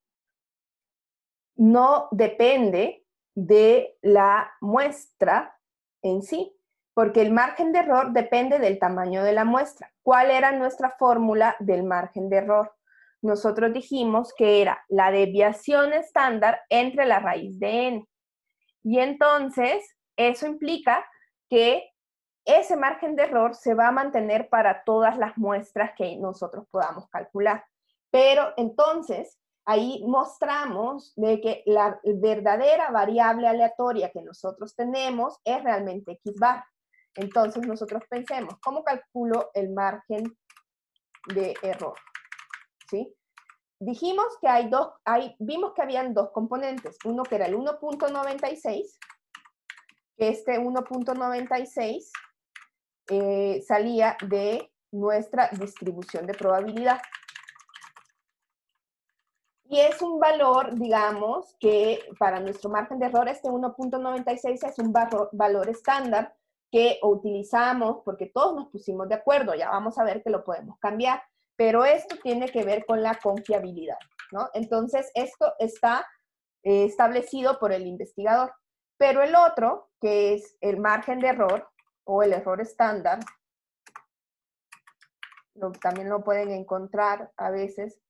S2: no depende de la muestra en sí, porque el margen de error depende del tamaño de la muestra. ¿Cuál era nuestra fórmula del margen de error? Nosotros dijimos que era la desviación estándar entre la raíz de n. Y entonces, eso implica que ese margen de error se va a mantener para todas las muestras que nosotros podamos calcular. Pero entonces, ahí mostramos de que la verdadera variable aleatoria que nosotros tenemos es realmente x bar. Entonces, nosotros pensemos, ¿cómo calculo el margen de error? ¿Sí? Dijimos que vimos que habían dos componentes. Uno que era el 1.96, que este 1.96 salía de nuestra distribución de probabilidad. Y es un valor, digamos, que para nuestro margen de error, este 1.96 es un valor estándar que utilizamos porque todos nos pusimos de acuerdo. Ya vamos a ver que lo podemos cambiar. Pero esto tiene que ver con la confiabilidad, ¿no? Entonces, esto está establecido por el investigador. Pero el otro, que es el margen de error o el error estándar, también lo pueden encontrar a veces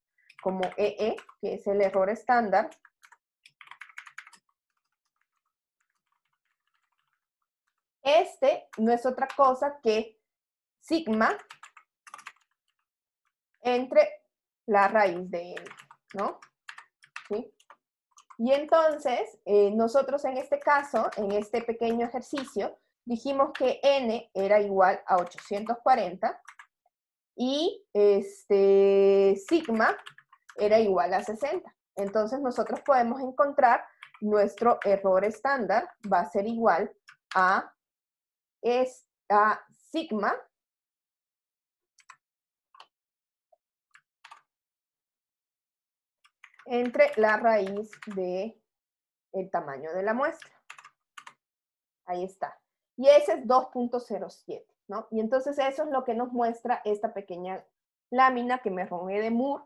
S2: como EE, que es el error estándar. Este no es otra cosa que sigma entre la raíz de n, ¿no? ¿Sí? Y entonces, nosotros en este caso, en este pequeño ejercicio, dijimos que n era igual a 840 y sigma era igual a 60. Entonces, nosotros podemos encontrar nuestro error estándar va a ser igual a sigma entre la raíz de el tamaño de la muestra. Ahí está. Y ese es 2.07, ¿no? Y entonces eso es lo que nos muestra esta pequeña lámina que me robé de Moore.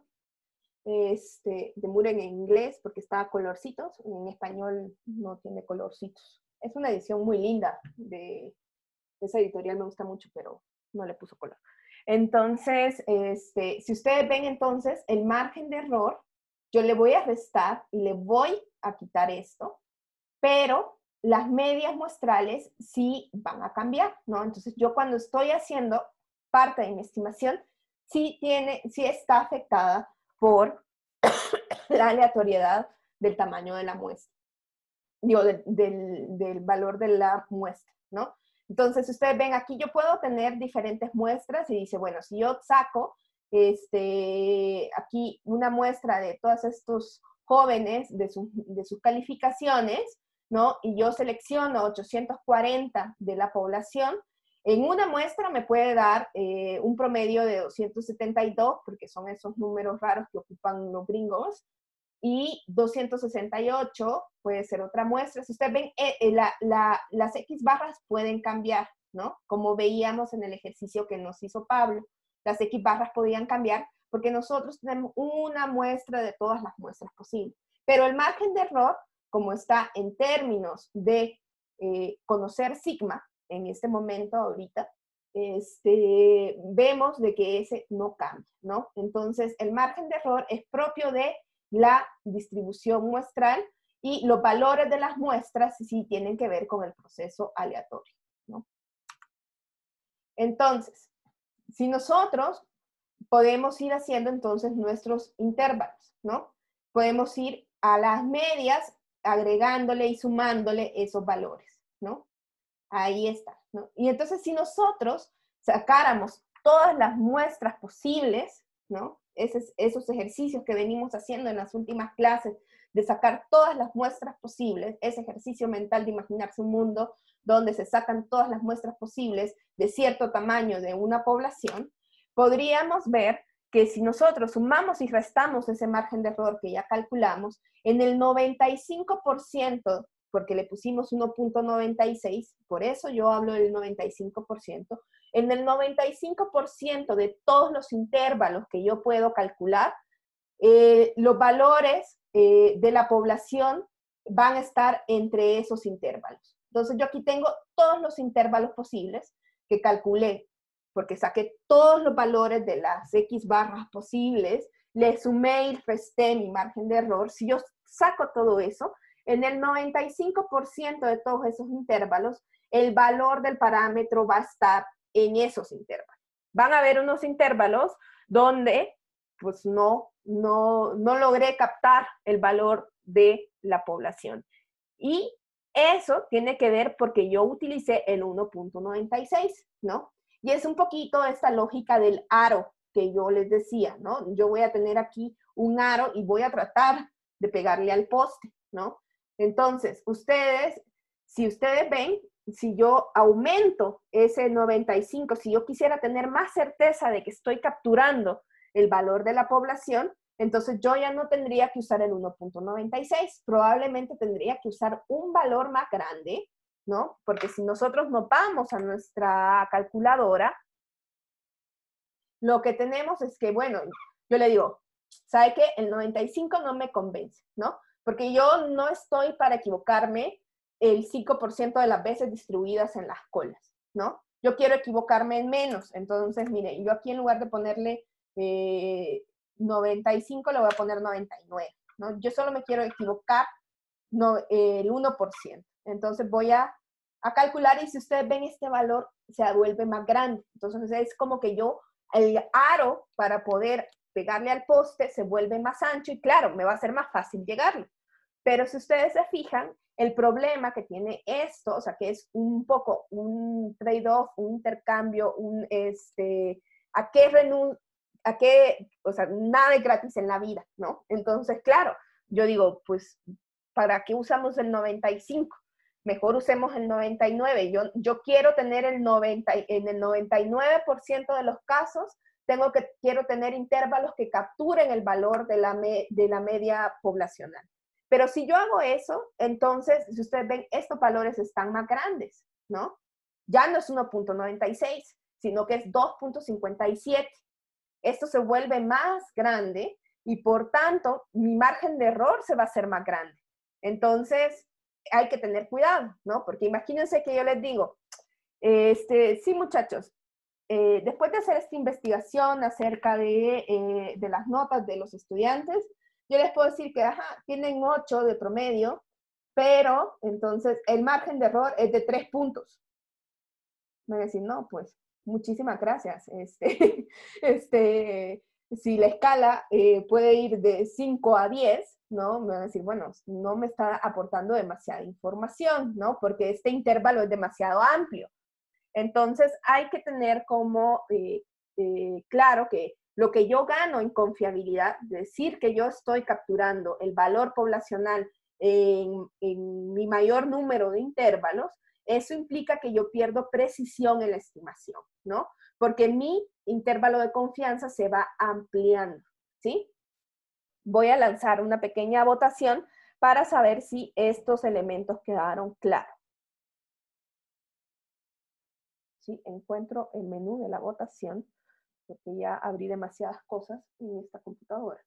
S2: De Moore en inglés porque está a colorcitos, en español no tiene colorcitos. Es una edición muy linda de esa editorial, me gusta mucho, pero no le puso color. Entonces, si ustedes ven entonces el margen de error, yo le voy a restar y le voy a quitar esto, pero las medias muestrales sí van a cambiar, ¿no? Entonces, yo cuando estoy haciendo parte de mi estimación, sí está afectada por la aleatoriedad del tamaño de la muestra, digo, del valor de la muestra, ¿no? Entonces, ustedes ven aquí, yo puedo tener diferentes muestras y dice, bueno, si yo saco aquí una muestra de todos estos jóvenes, de sus calificaciones, ¿no? Y yo selecciono 840 de la población, en una muestra me puede dar un promedio de 272, porque son esos números raros que ocupan los gringos, y 268 puede ser otra muestra. Si ustedes ven, las X barras pueden cambiar, ¿no? Como veíamos en el ejercicio que nos hizo Pablo, las X barras podían cambiar porque nosotros tenemos una muestra de todas las muestras posibles. Pero el margen de error, como está en términos de conocer sigma, en este momento ahorita, vemos de que ese no cambia, ¿no? Entonces, el margen de error es propio de la distribución muestral y los valores de las muestras sí tienen que ver con el proceso aleatorio, ¿no? Entonces, si nosotros podemos ir haciendo entonces nuestros intervalos, ¿no? Podemos ir a las medias agregándole y sumándole esos valores, ¿no? Ahí está, ¿no? Y entonces si nosotros sacáramos todas las muestras posibles, ¿no? Esos ejercicios que venimos haciendo en las últimas clases, de sacar todas las muestras posibles, ese ejercicio mental de imaginarse un mundo donde se sacan todas las muestras posibles de cierto tamaño de una población, podríamos ver que si nosotros sumamos y restamos ese margen de error que ya calculamos, en el 95%, porque le pusimos 1.96, por eso yo hablo del 95%, en el 95% de todos los intervalos que yo puedo calcular, los valores de la población van a estar entre esos intervalos. Entonces yo aquí tengo todos los intervalos posibles que calculé, porque saqué todos los valores de las X barras posibles, le sumé y resté mi margen de error. Si yo saco todo eso, en el 95% de todos esos intervalos, el valor del parámetro va a estar en esos intervalos. Van a haber unos intervalos donde pues no logré captar el valor de la población. Y eso tiene que ver porque yo utilicé el 1.96, ¿no? Y es un poquito esta lógica del aro que yo les decía, ¿no? Yo voy a tener aquí un aro y voy a tratar de pegarle al poste, ¿no? Entonces, si ustedes ven, si yo aumento ese 95, si yo quisiera tener más certeza de que estoy capturando el valor de la población, entonces yo ya no tendría que usar el 1.96, probablemente tendría que usar un valor más grande, ¿no? Porque si nosotros nos vamos a nuestra calculadora, lo que tenemos es que, bueno, yo le digo, ¿sabe qué? El 95 no me convence, ¿no? Porque yo no estoy para equivocarme el 5% de las veces distribuidas en las colas, ¿no? Yo quiero equivocarme en menos. Entonces, mire, yo aquí en lugar de ponerle 95, le voy a poner 99, ¿no? Yo solo me quiero equivocar el 1%. Entonces voy a calcular y si ustedes ven este valor se vuelve más grande. Entonces es como que el aro para poder pegarle al poste se vuelve más ancho y claro, me va a ser más fácil llegarle. Pero si ustedes se fijan, el problema que tiene esto, o sea, que es un poco un trade-off, un intercambio, o sea, nada es gratis en la vida, ¿no? Entonces, claro, yo digo, pues, ¿para qué usamos el 95? Mejor usemos el 99. Yo quiero tener en el 99% de los casos, quiero tener intervalos que capturen el valor de la media poblacional. Pero si yo hago eso, entonces, si ustedes ven, estos valores están más grandes, ¿no? Ya no es 1.96, sino que es 2.57. Esto se vuelve más grande y por tanto mi margen de error se va a hacer más grande. Entonces hay que tener cuidado, ¿no? Porque imagínense que yo les digo, sí muchachos, después de hacer esta investigación acerca de las notas de los estudiantes, yo les puedo decir que tienen 8 de promedio, pero entonces el margen de error es de 3 puntos. Me van a decir, no, pues muchísimas gracias. Si la escala puede ir de 5 a 10, ¿no? Me van a decir, bueno, no me está aportando demasiada información, ¿no? Porque este intervalo es demasiado amplio. Entonces, hay que tener como claro que lo que yo gano en confiabilidad, decir que yo estoy capturando el valor poblacional en mi mayor número de intervalos, eso implica que yo pierdo precisión en la estimación, ¿no? Porque mi intervalo de confianza se va ampliando, ¿sí? Voy a lanzar una pequeña votación para saber si estos elementos quedaron claros. ¿Sí? Encuentro el menú de la votación, porque ya abrí demasiadas cosas en esta computadora.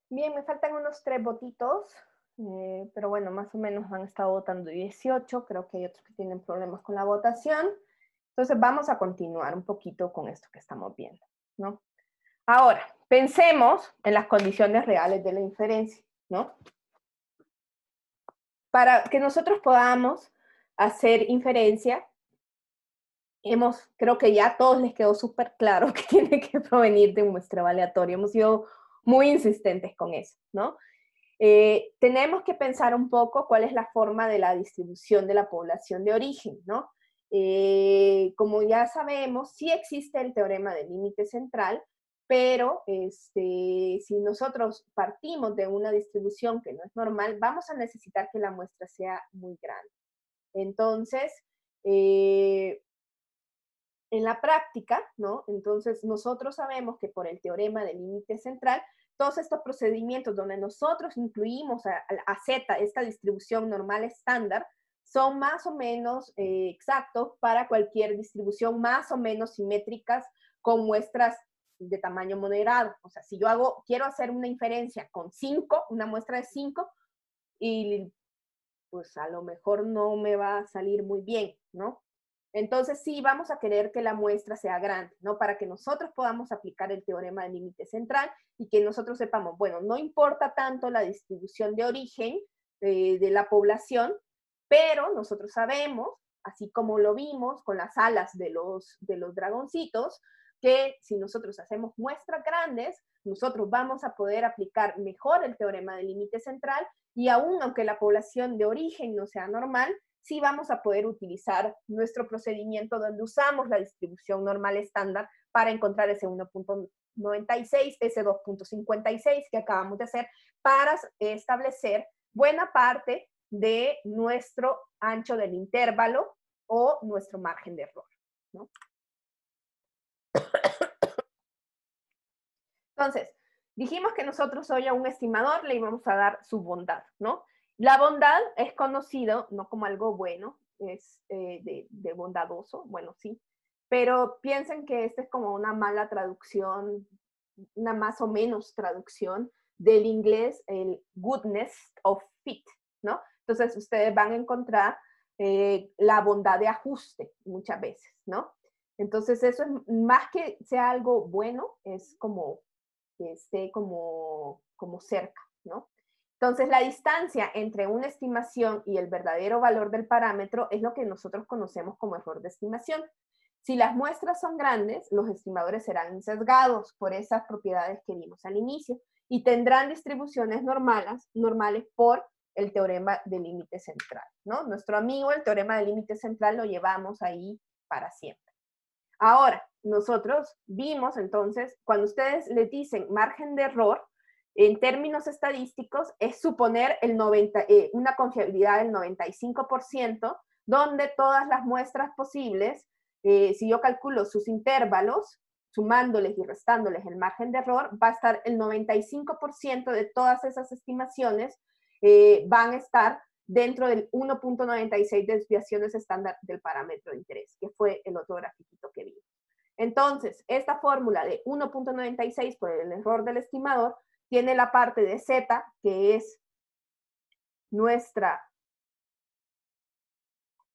S2: Bien, me faltan unos 3 votitos, pero bueno, más o menos han estado votando 18, creo que hay otros que tienen problemas con la votación. Entonces vamos a continuar un poquito con esto que estamos viendo, ¿no? Ahora, pensemos en las condiciones reales de la inferencia, ¿no? Para que nosotros podamos hacer inferencia, creo que ya a todos les quedó súper claro que tiene que provenir de un muestreo aleatorio. Hemos sido muy insistentes con eso, ¿no? Tenemos que pensar un poco cuál es la forma de la distribución de la población de origen, ¿no? Como ya sabemos, sí existe el teorema del límite central, pero si nosotros partimos de una distribución que no es normal, vamos a necesitar que la muestra sea muy grande. Entonces, en la práctica, ¿no? Entonces, nosotros sabemos que por el teorema del límite central, todos estos procedimientos donde nosotros incluimos a Z, esta distribución normal estándar, son más o menos exactos para cualquier distribución más o menos simétricas con muestras de tamaño moderado. O sea, si yo quiero hacer una inferencia con 5, una muestra de 5, y pues a lo mejor no me va a salir muy bien, ¿no? Entonces sí vamos a querer que la muestra sea grande, ¿no? Para que nosotros podamos aplicar el teorema del límite central y que nosotros sepamos, bueno, no importa tanto la distribución de origen de la población, pero nosotros sabemos, así como lo vimos con las alas de los dragoncitos, que si nosotros hacemos muestras grandes, nosotros vamos a poder aplicar mejor el teorema del límite central y aún aunque la población de origen no sea normal, sí vamos a poder utilizar nuestro procedimiento donde usamos la distribución normal estándar para encontrar ese 1.96, ese 2.56 que acabamos de hacer para establecer buena parte de nuestro ancho del intervalo o nuestro margen de error, ¿no? Entonces, dijimos que nosotros hoy a un estimador le íbamos a dar su bondad, ¿no? La bondad es conocido no como algo bueno, es de bondadoso, bueno, sí, pero piensen que esta es como una mala traducción, una más o menos traducción del inglés, el goodness of fit, ¿no? Entonces, ustedes van a encontrar la bondad de ajuste muchas veces, ¿no? Entonces eso es más que sea algo bueno, es como que esté como cerca, ¿no? Entonces la distancia entre una estimación y el verdadero valor del parámetro es lo que nosotros conocemos como error de estimación. Si las muestras son grandes, los estimadores serán sesgados por esas propiedades que vimos al inicio y tendrán distribuciones normales por el teorema del límite central, ¿no? Nuestro amigo, el teorema del límite central, lo llevamos ahí para siempre. Ahora, nosotros vimos entonces, cuando ustedes le dicen margen de error, en términos estadísticos, es suponer una confiabilidad del 95%, donde todas las muestras posibles, si yo calculo sus intervalos, sumándoles y restándoles el margen de error, va a estar el 95% de todas esas estimaciones van a estar dentro del 1.96 desviaciones estándar del parámetro de interés, que fue el otro grafiquito que vimos. Entonces, esta fórmula de 1.96 por el error del estimador tiene la parte de Z, que es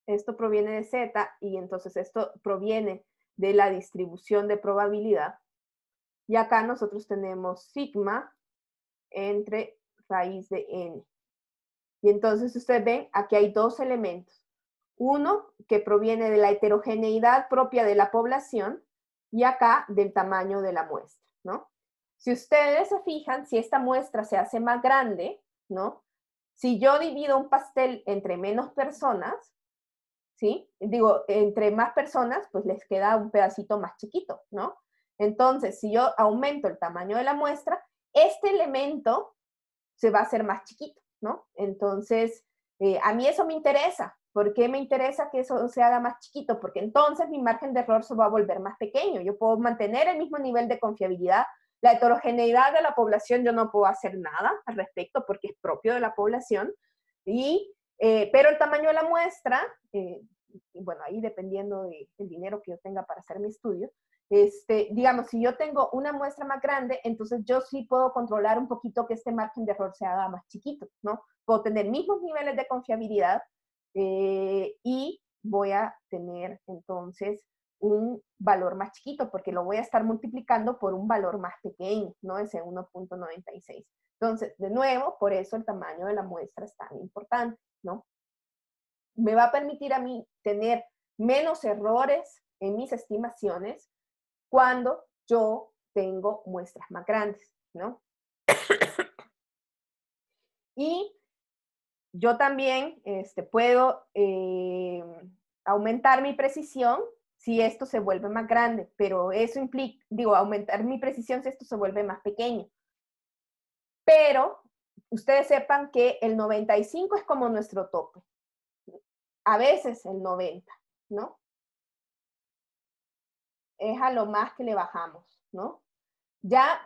S2: esto proviene de Z, y entonces esto proviene de la distribución de probabilidad. Y acá nosotros tenemos sigma entre raíz de n. Y entonces ustedes ven, aquí hay dos elementos. Uno que proviene de la heterogeneidad propia de la población y acá del tamaño de la muestra, ¿no? Si ustedes se fijan, si esta muestra se hace más grande, ¿no? Si yo divido un pastel entre menos personas, ¿sí? Digo, entre más personas, pues les queda un pedacito más chiquito, ¿no? Entonces, si yo aumento el tamaño de la muestra, este elemento se va a hacer más chiquito, ¿no? Entonces, a mí eso me interesa. ¿Por qué me interesa que eso se haga más chiquito? Porque entonces mi margen de error se va a volver más pequeño. Yo puedo mantener el mismo nivel de confiabilidad. La heterogeneidad de la población yo no puedo hacer nada al respecto porque es propio de la población. Pero el tamaño de la muestra, bueno, ahí dependiendo del dinero que yo tenga para hacer mi estudio, digamos, si yo tengo una muestra más grande, entonces yo sí puedo controlar un poquito que este margen de error se haga más chiquito, ¿no? Puedo tener mismos niveles de confiabilidad y voy a tener entonces un valor más chiquito porque lo voy a estar multiplicando por un valor más pequeño, ¿no? Ese 1.96. Entonces, de nuevo, por eso el tamaño de la muestra es tan importante, ¿no? Me va a permitir a mí tener menos errores en mis estimaciones cuando yo tengo muestras más grandes, ¿no? Y yo también puedo aumentar mi precisión si esto se vuelve más grande, pero eso implica, aumentar mi precisión si esto se vuelve más pequeño. Pero ustedes sepan que el 95 es como nuestro tope. A veces el 90, ¿no? Es a lo más que le bajamos, ¿no? Ya,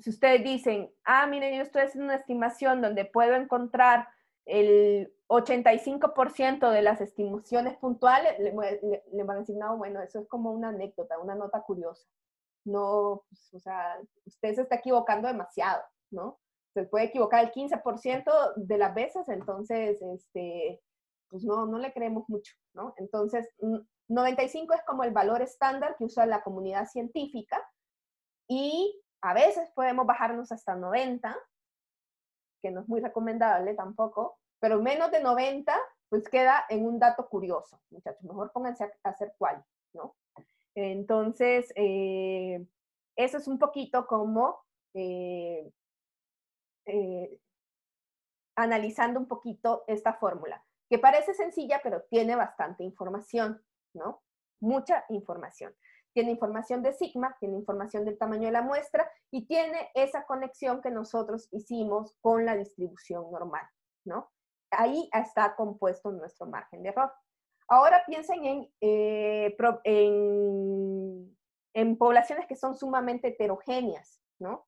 S2: si ustedes dicen, miren, yo estoy haciendo una estimación donde puedo encontrar el 85% de las estimaciones puntuales, le van a decir, no, bueno, eso es como una anécdota, una nota curiosa. No, pues, o sea, usted se está equivocando demasiado, ¿no? Se puede equivocar el 15% de las veces, entonces, pues no le creemos mucho, ¿no? Entonces, 95 es como el valor estándar que usa la comunidad científica y a veces podemos bajarnos hasta 90, que no es muy recomendable tampoco, pero menos de 90, pues queda en un dato curioso, muchachos. Mejor pónganse a hacer cuál, ¿no? Entonces, eso es un poquito como analizando un poquito esta fórmula, que parece sencilla, pero tiene bastante información, ¿no? Mucha información. Tiene información de sigma, tiene información del tamaño de la muestra y tiene esa conexión que nosotros hicimos con la distribución normal, ¿no? Ahí está compuesto nuestro margen de error. Ahora piensen en poblaciones que son sumamente heterogéneas, ¿no?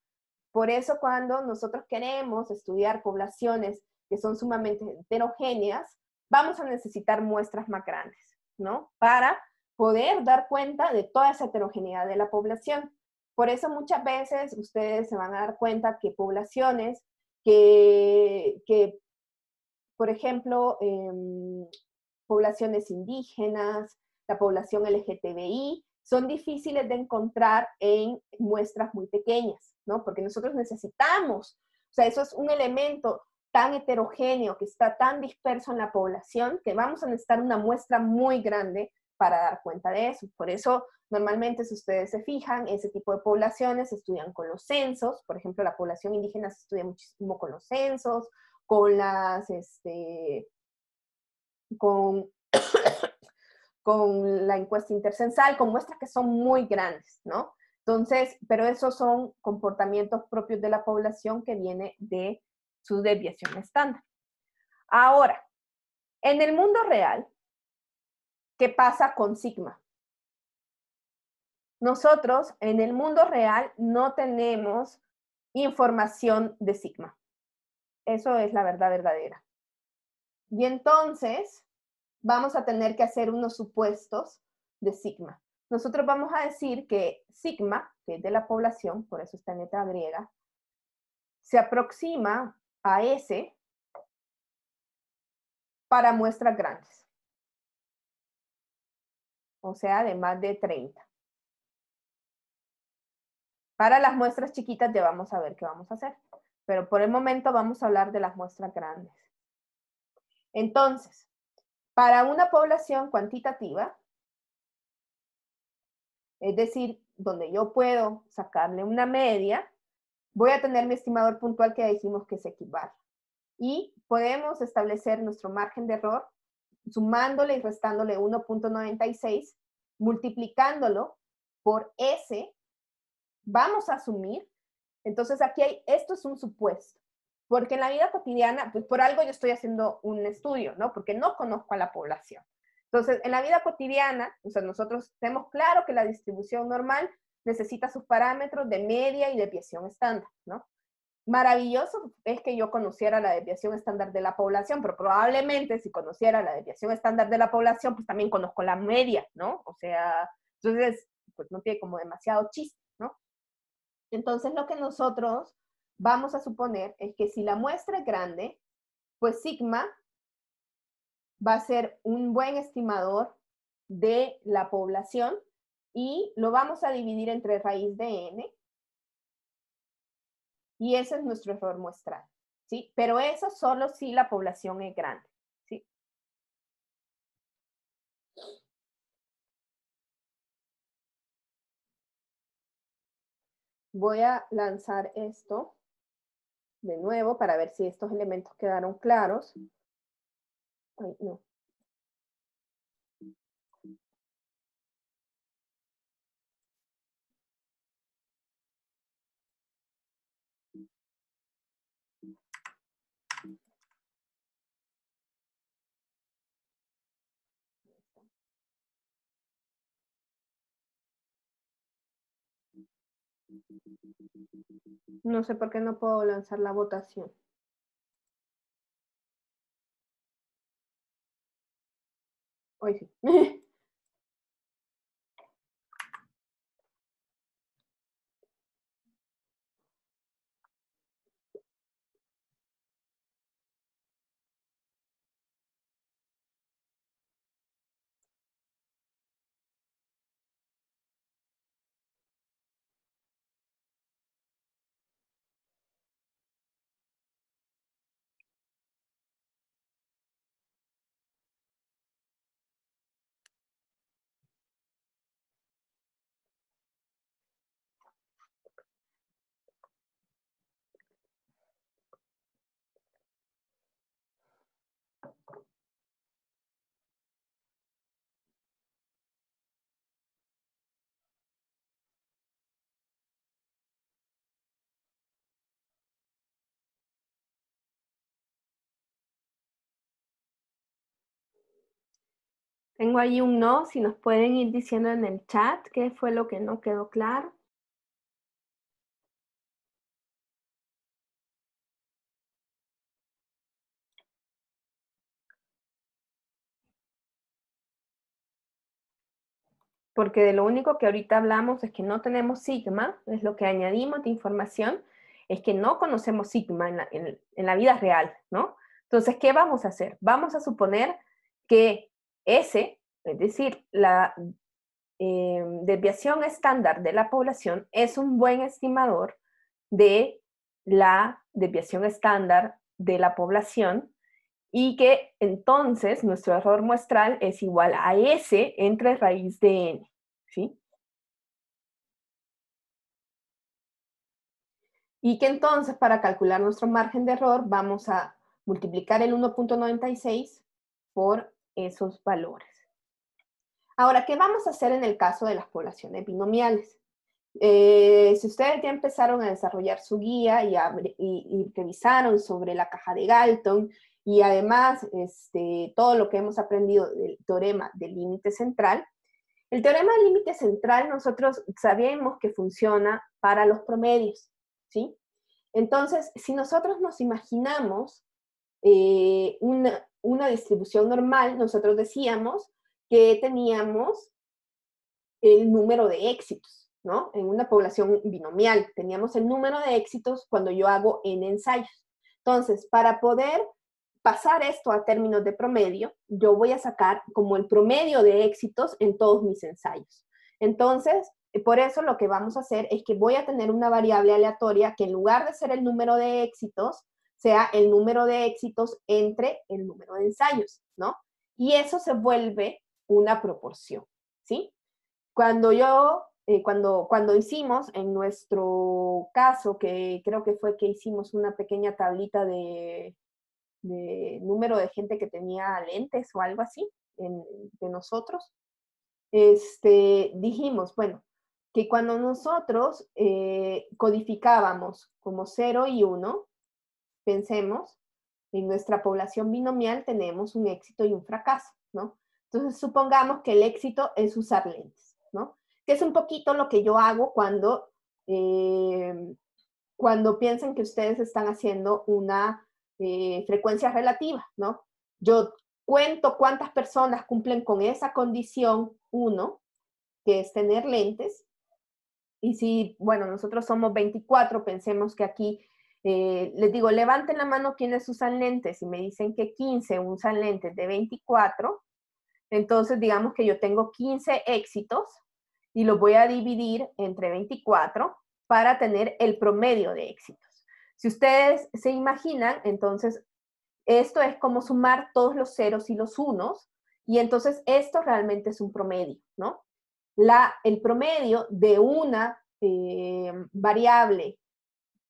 S2: Por eso cuando nosotros queremos estudiar poblaciones que son sumamente heterogéneas, vamos a necesitar muestras más grandes, ¿no? Para poder dar cuenta de toda esa heterogeneidad de la población. Por eso muchas veces ustedes se van a dar cuenta que poblaciones que por ejemplo, poblaciones indígenas, la población LGTBI, son difíciles de encontrar en muestras muy pequeñas, ¿no? Porque nosotros necesitamos, o sea, eso es un elemento tan heterogéneo, que está tan disperso en la población, que vamos a necesitar una muestra muy grande para dar cuenta de eso. Por eso, normalmente, si ustedes se fijan, ese tipo de poblaciones se estudian con los censos. Por ejemplo, la población indígena se estudia muchísimo con los censos, con las, con con la encuesta intercensal, con muestras que son muy grandes, ¿no? Entonces, pero esos son comportamientos propios de la población que viene de su desviación estándar. Ahora, en el mundo real, ¿qué pasa con sigma? Nosotros en el mundo real no tenemos información de sigma. Eso es la verdad verdadera. Y entonces vamos a tener que hacer unos supuestos de sigma. Nosotros vamos a decir que sigma, que es de la población, por eso está en letra griega, se aproxima a S para muestras grandes. O sea, de más de 30. Para las muestras chiquitas ya vamos a ver qué vamos a hacer. Pero por el momento vamos a hablar de las muestras grandes. Entonces, para una población cuantitativa, es decir, donde yo puedo sacarle una media, voy a tener mi estimador puntual que dijimos que se equivale. Y podemos establecer nuestro margen de error sumándole y restándole 1.96, multiplicándolo por S, vamos a asumir, entonces aquí esto es un supuesto, porque en la vida cotidiana, pues por algo yo estoy haciendo un estudio, ¿no? Porque no conozco a la población. Entonces, en la vida cotidiana, o sea, nosotros tenemos claro que la distribución normal necesita sus parámetros de media y desviación estándar, ¿no? Maravilloso es que yo conociera la desviación estándar de la población, pero probablemente si conociera la desviación estándar de la población, pues también conozco la media, ¿no? O sea, entonces, pues no tiene como demasiado chiste, ¿no? Entonces, lo que nosotros vamos a suponer es que si la muestra es grande, pues sigma va a ser un buen estimador de la población y lo vamos a dividir entre raíz de n. Y ese es nuestro error muestral, ¿sí? Pero eso solo si la población es grande, ¿sí? Voy a lanzar esto de nuevo para ver si estos elementos quedaron claros. Ay, no. No sé por qué no puedo lanzar la votación. Hoy sí. Tengo ahí un no, si nos pueden ir diciendo en el chat qué fue lo que no quedó claro. Porque de lo único que ahorita hablamos es que no tenemos sigma, es lo que añadimos de información, es que no conocemos sigma en la vida real, ¿no? Entonces, ¿qué vamos a hacer? Vamos a suponer que S Es decir, la desviación estándar de la población es un buen estimador de la desviación estándar de la población y que entonces nuestro error muestral es igual a S entre raíz de n, ¿sí? Y que entonces para calcular nuestro margen de error vamos a multiplicar el 1.96 por esos valores. Ahora, ¿qué vamos a hacer en el caso de las poblaciones binomiales? Si ustedes ya empezaron a desarrollar su guía y revisaron sobre la caja de Galton y además todo lo que hemos aprendido del teorema del límite central, el teorema del límite central nosotros sabemos que funciona para los promedios, ¿sí? Entonces, si nosotros nos imaginamos una distribución normal, nosotros decíamos que teníamos el número de éxitos, ¿no? En una población binomial teníamos el número de éxitos cuando yo hago n ensayos. Entonces, para poder pasar esto a términos de promedio, yo voy a sacar como el promedio de éxitos en todos mis ensayos. Entonces, por eso lo que vamos a hacer es que voy a tener una variable aleatoria que en lugar de ser el número de éxitos, sea el número de éxitos entre el número de ensayos, ¿no? Y eso se vuelve una proporción, ¿sí? Cuando hicimos, en nuestro caso, que creo que fue que hicimos una pequeña tablita de número de gente que tenía lentes o algo así, de nosotros, dijimos, bueno, que cuando nosotros codificábamos como 0 y 1, pensemos, en nuestra población binomial tenemos un éxito y un fracaso, ¿no? Entonces, supongamos que el éxito es usar lentes, ¿no? Que es un poquito lo que yo hago cuando piensen que ustedes están haciendo una frecuencia relativa, ¿no? Yo cuento cuántas personas cumplen con esa condición 1, que es tener lentes, y si, bueno, nosotros somos 24, pensemos que aquí les digo, levanten la mano quienes usan lentes y me dicen que 15 usan lentes de 24, entonces digamos que yo tengo 15 éxitos y los voy a dividir entre 24 para tener el promedio de éxitos. Si ustedes se imaginan, entonces esto es como sumar todos los ceros y los unos y entonces esto realmente es un promedio, ¿no? El promedio de una variable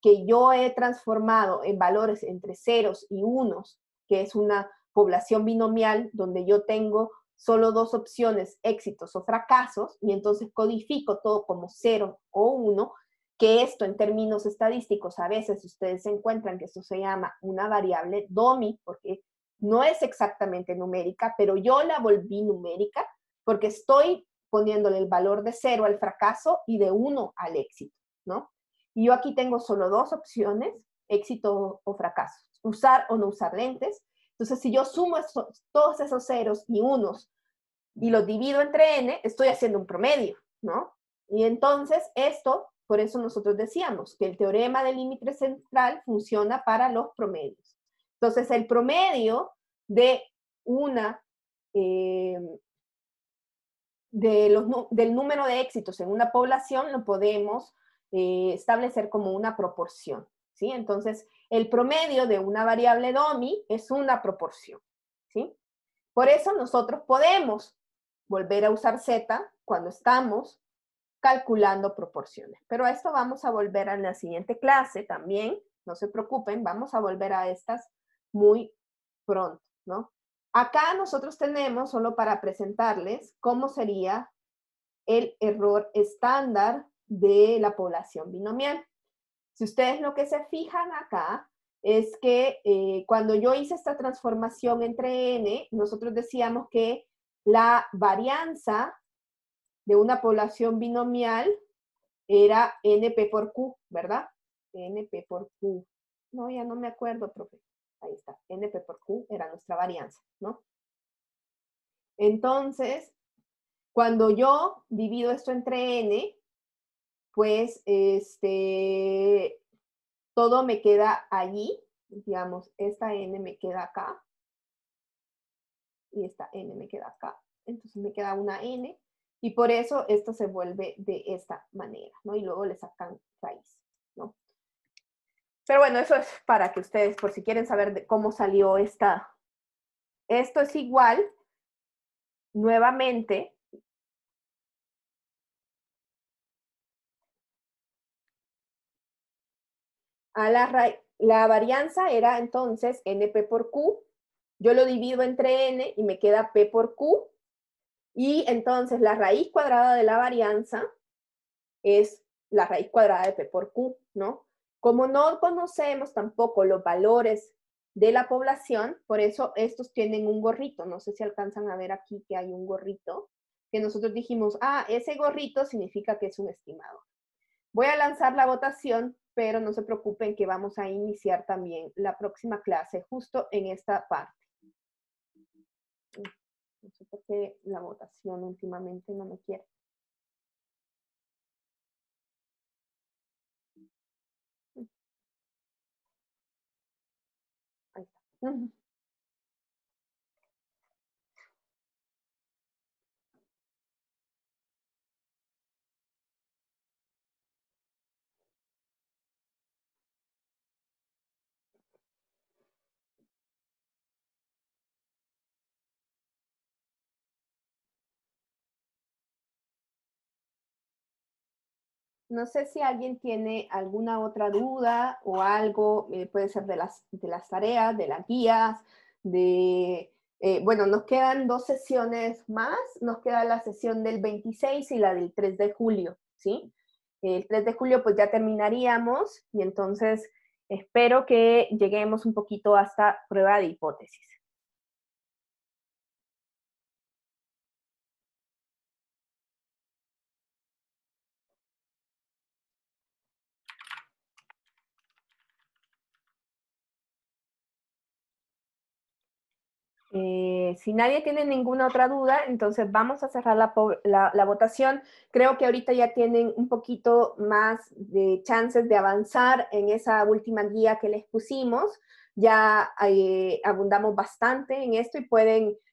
S2: que yo he transformado en valores entre ceros y unos, que es una población binomial donde yo tengo solo dos opciones, éxitos o fracasos, y entonces codifico todo como 0 o 1, que esto en términos estadísticos a veces ustedes encuentran que esto se llama una variable DOMI, porque no es exactamente numérica, pero yo la volví numérica porque estoy poniéndole el valor de 0 al fracaso y de 1 al éxito, ¿no? Y yo aquí tengo solo dos opciones, éxito o fracaso, usar o no usar lentes. Entonces, si yo sumo todos esos ceros y unos y los divido entre n, estoy haciendo un promedio, ¿no? Y entonces esto, por eso nosotros decíamos que el teorema del límite central funciona para los promedios. Entonces, el promedio de del número de éxitos en una población lo podemos establecer como una proporción, ¿sí? Entonces, el promedio de una variable DOMI es una proporción, ¿sí? Por eso nosotros podemos volver a usar Z cuando estamos calculando proporciones. Pero a esto vamos a volver en la siguiente clase también, no se preocupen, vamos a volver a estas muy pronto, ¿no? Acá nosotros tenemos, solo para presentarles, cómo sería el error estándar de la población binomial. Si ustedes lo que se fijan acá es que cuando yo hice esta transformación entre n, nosotros decíamos que la varianza de una población binomial era NP por Q, ¿verdad? NP por Q. No, ya no me acuerdo, profe. Ahí está. NP por Q era nuestra varianza, ¿no? Entonces, cuando yo divido esto entre n, pues todo me queda allí. Digamos, esta n me queda acá. Y esta n me queda acá. entonces me queda una n, y por eso esto se vuelve de esta manera, ¿no? Y luego le sacan raíz, ¿no? Pero bueno, eso es para que ustedes, por si quieren saber de cómo salió esta. Esto es igual, nuevamente, a la varianza era entonces NP por Q, yo lo divido entre N y me queda P por Q, y entonces la raíz cuadrada de la varianza es la raíz cuadrada de P por Q, ¿no? Como no conocemos tampoco los valores de la población, por eso estos tienen un gorrito, no sé si alcanzan a ver aquí que hay un gorrito, que nosotros dijimos, ah, ese gorrito significa que es un estimado. Voy a lanzar la votación, pero no se preocupen que vamos a iniciar también la próxima clase justo en esta parte. No sé por qué la votación últimamente no me quiere. Ahí está. No sé si alguien tiene alguna otra duda o algo, puede ser de las tareas, de las guías, bueno, nos quedan 2 sesiones más, nos queda la sesión del 26 y la del 3 de julio, ¿sí? El 3 de julio pues ya terminaríamos y entonces espero que lleguemos un poquito hasta prueba de hipótesis. Si nadie tiene ninguna otra duda, entonces vamos a cerrar la votación. Creo que ahorita ya tienen un poquito más de chances de avanzar en esa última guía que les pusimos. Ya abundamos bastante en esto y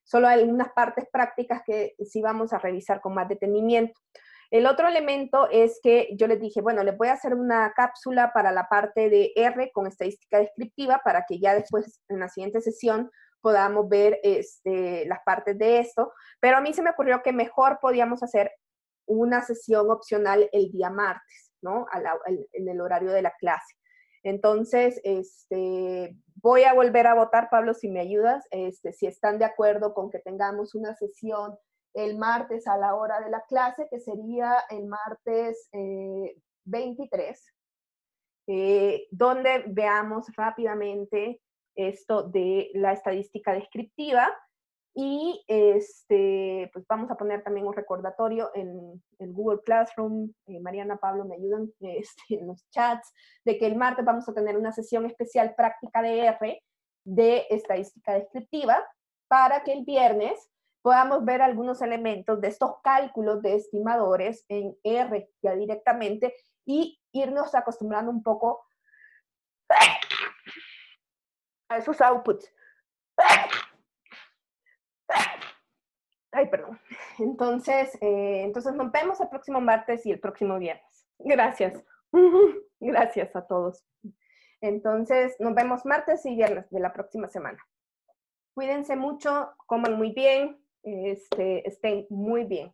S2: solo hay unas partes prácticas que sí vamos a revisar con más detenimiento. El otro elemento es que yo les dije, bueno, les voy a hacer una cápsula para la parte de R con estadística descriptiva para que ya después en la siguiente sesión podamos ver las partes de esto, pero a mí se me ocurrió que mejor podíamos hacer una sesión opcional el día martes, ¿no? En el horario de la clase. Entonces, voy a volver a votar, Pablo, si me ayudas, si están de acuerdo con que tengamos una sesión el martes a la hora de la clase, que sería el martes 23, donde veamos rápidamente esto de la estadística descriptiva y pues vamos a poner también un recordatorio en Google Classroom. Mariana, Pablo, me ayudan en los chats, de que el martes vamos a tener una sesión especial práctica de R de estadística descriptiva para que el viernes podamos ver algunos elementos de estos cálculos de estimadores en R ya directamente y irnos acostumbrando un poco a esos outputs. Ay, perdón. Entonces nos vemos el próximo martes y el próximo viernes. Gracias. Gracias a todos. Entonces, nos vemos martes y viernes de la próxima semana. Cuídense mucho, coman muy bien, estén muy bien.